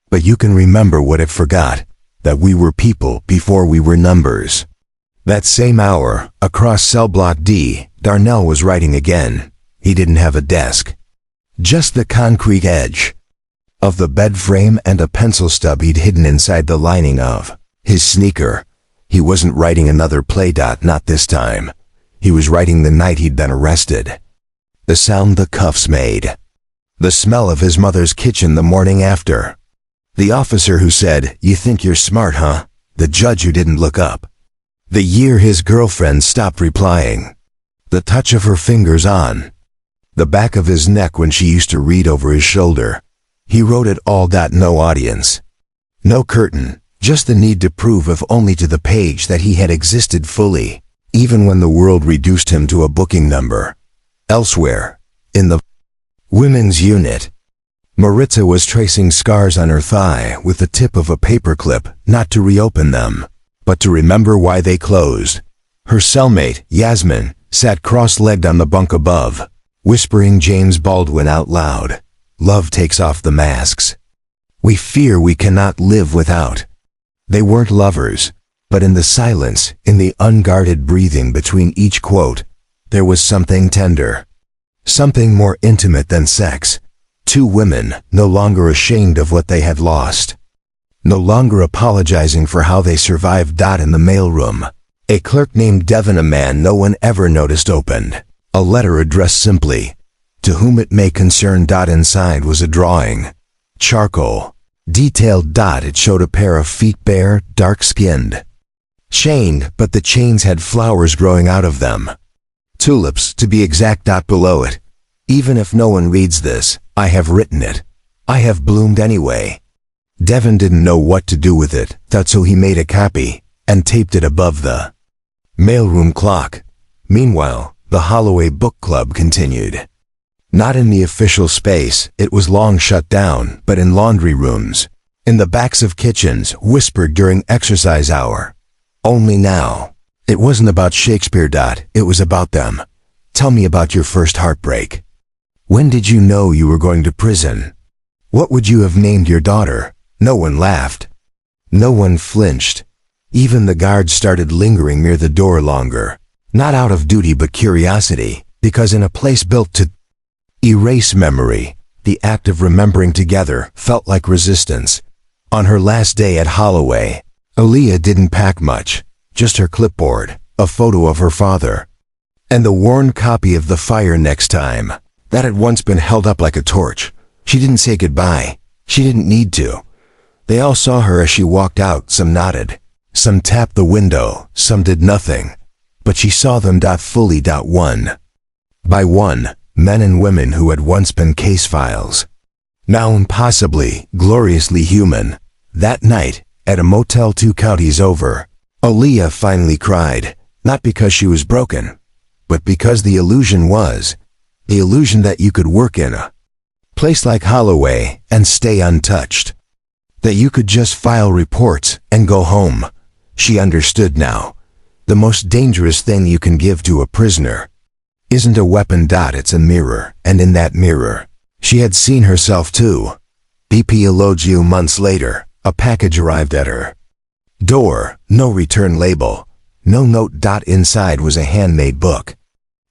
But you can remember what it forgot, that we were people before we were numbers. That same hour, across cell block D, Darnell was writing again. He didn't have a desk. Just the concrete edge of the bed frame and a pencil stub he'd hidden inside the lining of his sneaker. He wasn't writing another play. Not this time. He was writing the night he'd been arrested. The sound the cuffs made. The smell of his mother's kitchen the morning after. The officer who said, "You think you're smart, huh?" The judge who didn't look up. The year his girlfriend stopped replying. The touch of her fingers on the back of his neck when she used to read over his shoulder. He wrote it all. No audience. No curtain. Just the need to prove, if only to the page, that he had existed fully, even when the world reduced him to a booking number. Elsewhere, in the women's unit, Maritza was tracing scars on her thigh with the tip of a paperclip, not to reopen them, but to remember why they closed. Her cellmate, Yasmin, sat cross-legged on the bunk above, whispering James Baldwin out loud. Love takes off the masks. We fear we cannot live without. They weren't lovers, but in the silence, in the unguarded breathing between each quote, there was something tender. Something more intimate than sex. Two women, no longer ashamed of what they had lost. No longer apologizing for how they survived. In the mailroom, a clerk named Devon, a man no one ever noticed, opened a letter addressed simply, "To whom it may concern." Inside was a drawing. Charcoal. Detailed. It showed a pair of feet, bare, dark-skinned. Chained, but the chains had flowers growing out of them. Tulips, to be exact. Below it, "Even if no one reads this, I have written it. I have bloomed anyway." Devon didn't know what to do with it, so he made a copy and taped it above the mailroom clock. Meanwhile, the Holloway Book Club continued. Not in the official space, it was long shut down, but in laundry rooms, in the backs of kitchens, whispered during exercise hour. Only now, it wasn't about Shakespeare. It was about them. Tell me about your first heartbreak. When did you know you were going to prison? What would you have named your daughter? No one laughed. No one flinched. Even the guards started lingering near the door longer. Not out of duty but curiosity, because in a place built to erase memory, the act of remembering together felt like resistance. On her last day at Holloway, Aaliyah didn't pack much, just her clipboard, a photo of her father, and the worn copy of The Fire Next Time, that had once been held up like a torch. She didn't say goodbye. She didn't need to. They all saw her as she walked out. Some nodded. Some tapped the window. Some did nothing. But she saw them. Fully. One by one, men and women who had once been case files. Now impossibly, gloriously human. That night, at a motel 2 counties over, Aaliyah finally cried, not because she was broken, but because the illusion was, the illusion that you could work in a place like Holloway and stay untouched. That you could just file reports and go home. She understood now. The most dangerous thing you can give to a prisoner isn't a weapon. It's a mirror, and in that mirror, she had seen herself too. BP Elogio. Months later, a package arrived at her door. No return label. No note. Inside was a handmade book.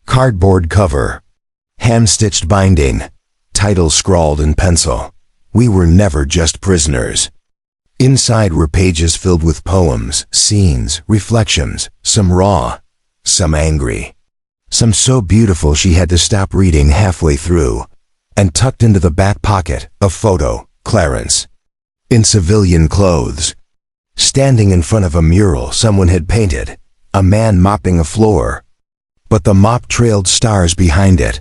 Cardboard cover. Hand-stitched binding. Title scrawled in pencil. We were never just prisoners. Inside were pages filled with poems, scenes, reflections, some raw, some angry, some so beautiful she had to stop reading halfway through. And tucked into the back pocket, a photo, Clarence, in civilian clothes, standing in front of a mural someone had painted, a man mopping a floor. But the mop trailed stars behind it,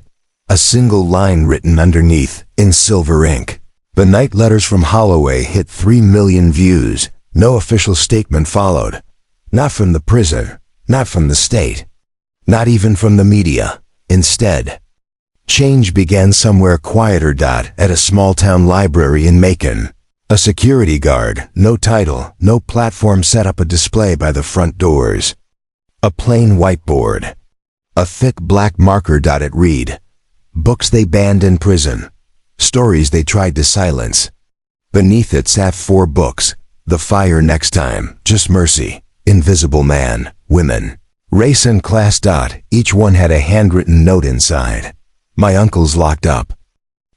a single line written underneath, in silver ink. The night letters from Holloway hit 3 million views. No official statement followed. Not from the prison, not from the state, not even from the media. Instead, change began somewhere quieter. At a small-town library in Macon. A security guard, no title, no platform, set up a display by the front doors. A plain whiteboard. A thick black marker. It read, "Books they banned in prison. Stories they tried to silence." Beneath it sat 4 books. The Fire Next Time, Just Mercy, Invisible Man, Women, Race and Class. Each one had a handwritten note inside. My uncle's locked up.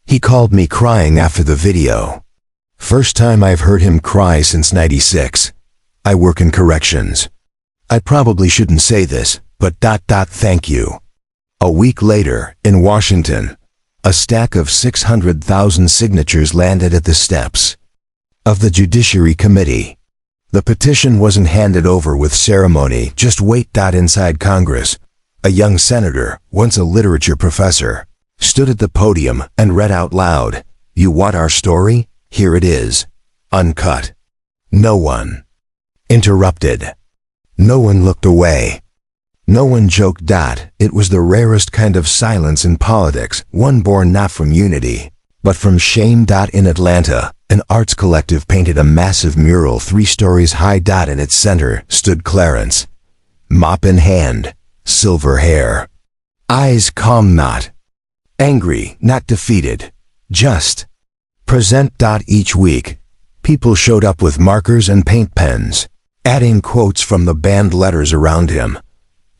He called me crying after the video. First time I've heard him cry since '96. I work in corrections. I probably shouldn't say this, but thank you. A week later, in Washington, a stack of 600,000 signatures landed at the steps of the Judiciary Committee. The petition wasn't handed over with ceremony, just wait. Inside Congress, a young senator, once a literature professor, stood at the podium and read out loud, "You want our story? Here it is. Uncut." No one interrupted. No one looked away. No one joked. It was the rarest kind of silence in politics, one born not from unity, but from shame. In Atlanta, an arts collective painted a massive mural 3 stories high. In its center stood Clarence, mop in hand, silver hair, eyes calm, not angry, not defeated, just present. Each week, people showed up with markers and paint pens, adding quotes from the banned letters around him.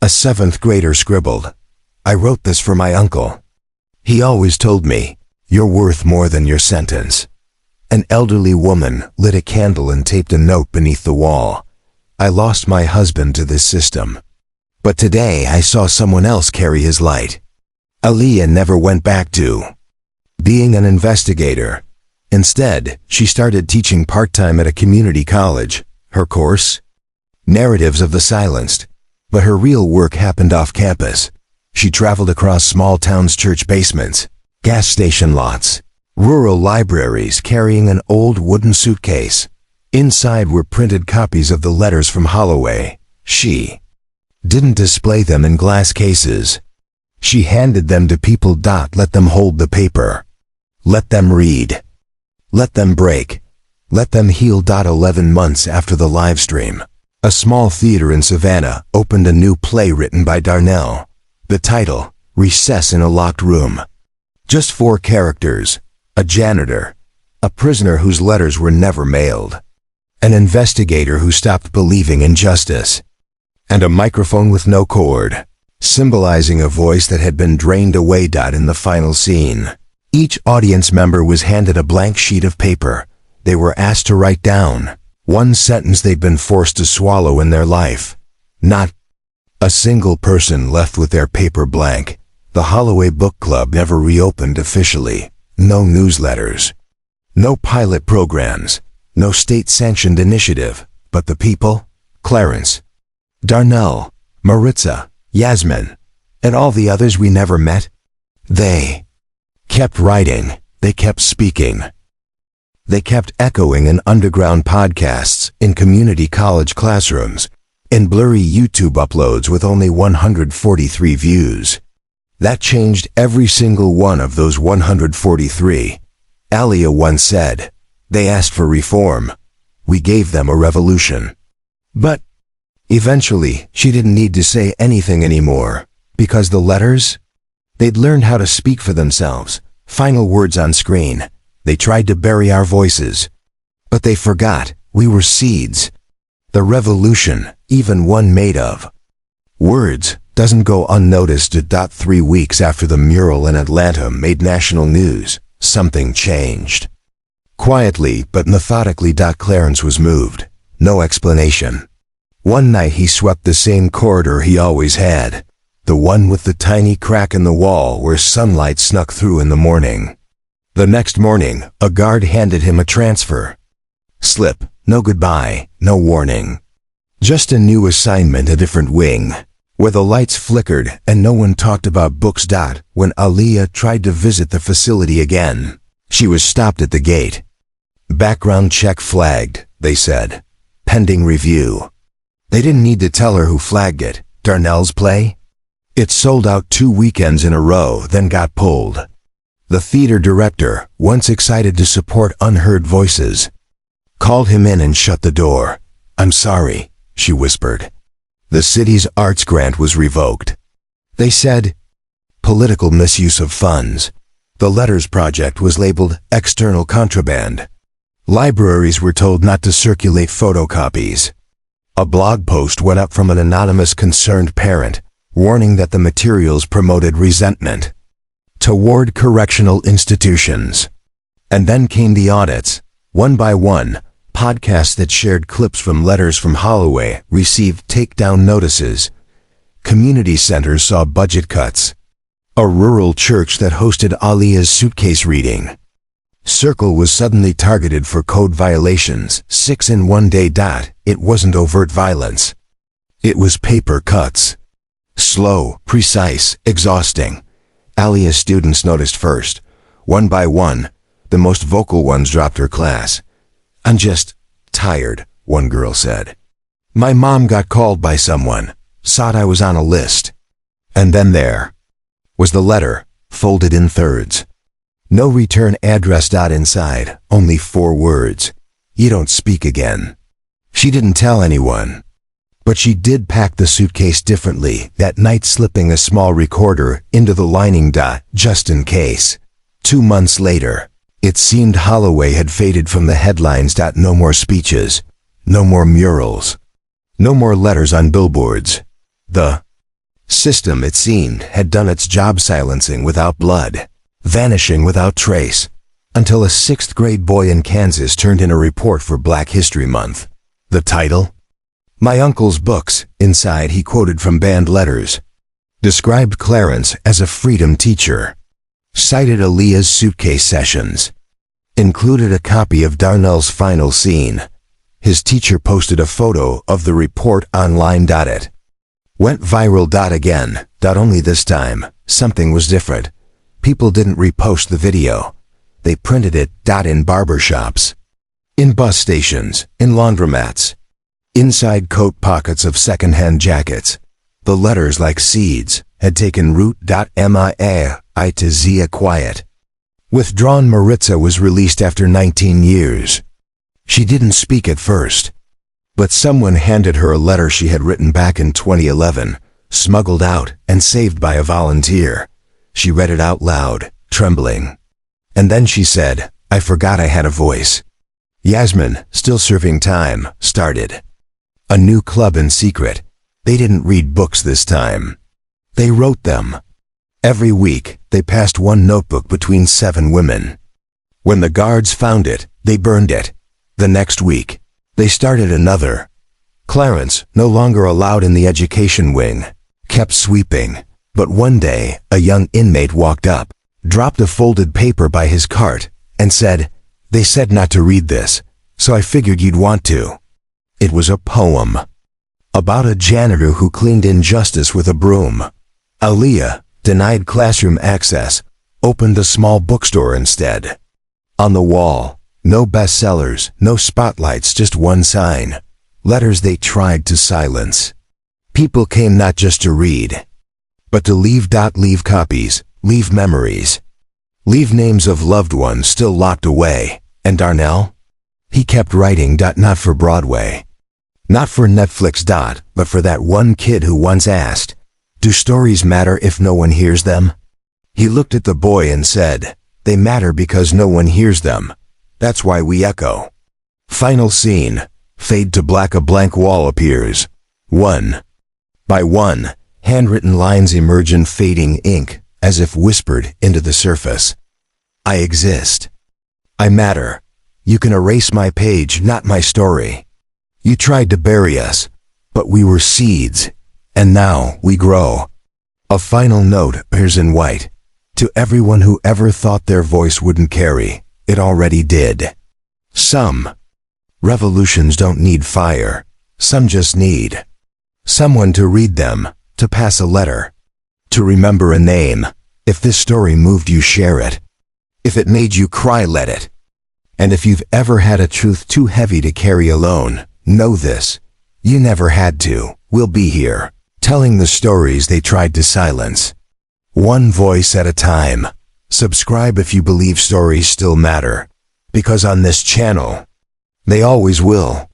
A 7th grader scribbled, "I wrote this for my uncle. He always told me, you're worth more than your sentence." An elderly woman lit a candle and taped a note beneath the wall. "I lost my husband to this system. But today I saw someone else carry his light." Aaliyah never went back to being an investigator. Instead, she started teaching part-time at a community college. Her course? Narratives of the Silenced. But her real work happened off campus. She traveled across small towns, church basements, gas station lots, rural libraries, carrying an old wooden suitcase. Inside were printed copies of the letters from Holloway. She didn't display them in glass cases. She handed them to people. Let them hold the paper. Let them read. Let them break. Let them heal. 11 months after the live stream, a small theater in Savannah opened a new play written by Darnell. The title, Recess in a Locked Room. Just 4 characters: a janitor, a prisoner whose letters were never mailed, an investigator who stopped believing in justice, and a microphone with no cord, symbolizing a voice that had been drained away. In the final scene, each audience member was handed a blank sheet of paper. They were asked to write down one sentence they'd been forced to swallow in their life. Not a single person left with their paper blank. The Holloway Book Club never reopened officially. No newsletters. No pilot programs. No state-sanctioned initiative. But the people? Clarence, Darnell, Maritza, Yasmin, and all the others we never met? They kept writing. They kept speaking. They kept echoing in underground podcasts, in community college classrooms, in blurry YouTube uploads with only 143 views. That changed every single one of those 143. Aaliyah once said, "They asked for reform. We gave them a revolution." But eventually, she didn't need to say anything anymore, because the letters? They'd learned how to speak for themselves. Final words on screen. They tried to bury our voices. But they forgot we were seeds. The revolution, even one made of words, doesn't go unnoticed. 3 weeks after the mural in Atlanta made national news, something changed. Quietly but methodically. Clarence was moved. No explanation. One night he swept the same corridor he always had, the one with the tiny crack in the wall where sunlight snuck through in the morning. The next morning, a guard handed him a transfer slip. No goodbye, no warning. Just a new assignment, a different wing, where the lights flickered and no one talked about books. When Aaliyah tried to visit the facility again, she was stopped at the gate. "Background check flagged," they said. "Pending review." They didn't need to tell her who flagged it. Darnell's play? It sold out 2 weekends in a row, then got pulled. The theater director, once excited to support unheard voices, called him in and shut the door. "I'm sorry," she whispered. The city's arts grant was revoked. They said, political misuse of funds. The Letters Project was labeled external contraband. Libraries were told not to circulate photocopies. A blog post went up from an anonymous concerned parent, warning that the materials promoted resentment toward correctional institutions. And then came the audits. One by one, podcasts that shared clips from Letters from Holloway received takedown notices. Community centers saw budget cuts. A rural church that hosted Aaliyah's suitcase reading Circle was suddenly targeted for code violations. 6 in one day. It wasn't overt violence. It was paper cuts. Slow, precise, exhausting. Aaliyah's students noticed first. One by one, the most vocal ones dropped her class. "I'm just tired," one girl said. "My mom got called by someone, thought I was on a list." And then there was the letter, folded in thirds. No return address. Inside, only 4 words. "You don't speak again." She didn't tell anyone. But she did pack the suitcase differently that night, slipping a small recorder into the lining. Just in case. 2 months later, it seemed Holloway had faded from the headlines. No more speeches. No more murals. No more letters on billboards. The system, it seemed, had done its job, silencing without blood, vanishing without trace, until a 6th grade boy in Kansas turned in a report for Black History Month. The title? "My Uncle's Books." Inside, he quoted from banned letters. Described Clarence as a freedom teacher. Cited Aaliyah's suitcase sessions. Included a copy of Darnell's final scene. His teacher posted a photo of the report online. It went viral. Again. Only this time, something was different. People didn't repost the video. They printed it. In barbershops, in bus stations, in laundromats, inside coat pockets of second-hand jackets. The letters, like seeds, had taken root. I to Zia Quiet. Withdrawn. Maritza was released after 19 years. She didn't speak at first, but someone handed her a letter she had written back in 2011, smuggled out and saved by a volunteer. She read it out loud, trembling. And then she said, "I forgot I had a voice." Yasmin, still serving time, started a new club in secret. They didn't read books this time. They wrote them. Every week, they passed one notebook between 7 women. When the guards found it, they burned it. The next week, they started another. Clarence, no longer allowed in the education wing, kept sweeping. But one day, a young inmate walked up, dropped a folded paper by his cart, and said, "They said not to read this, so I figured you'd want to." It was a poem about a janitor who cleaned injustice with a broom. Aaliyah, denied classroom access, opened a small bookstore instead. On the wall, no bestsellers, no spotlights, just one sign. Letters they tried to silence. People came not just to read, but to leave. Leave copies, leave memories, leave names of loved ones still locked away. And Darnell? He kept writing. Not for Broadway, not for Netflix. But for that one kid who once asked, "Do stories matter if no one hears them?" He looked at the boy and said, "They matter because no one hears them. That's why we echo." Final scene. Fade to black. A blank wall appears. One by one, handwritten lines emerge in fading ink, as if whispered into the surface. "I exist. I matter. You can erase my page, not my story. You tried to bury us, but we were seeds, and now we grow." A final note appears in white. To everyone who ever thought their voice wouldn't carry, it already did. Some revolutions don't need fire. Some just need someone to read them, to pass a letter, to remember a name. If this story moved you, share it. If it made you cry, let it. And if you've ever had a truth too heavy to carry alone, know this: You never had to. We'll be here, telling the stories they tried to silence. One voice at a time. Subscribe if you believe stories still matter, because on this channel, they always will.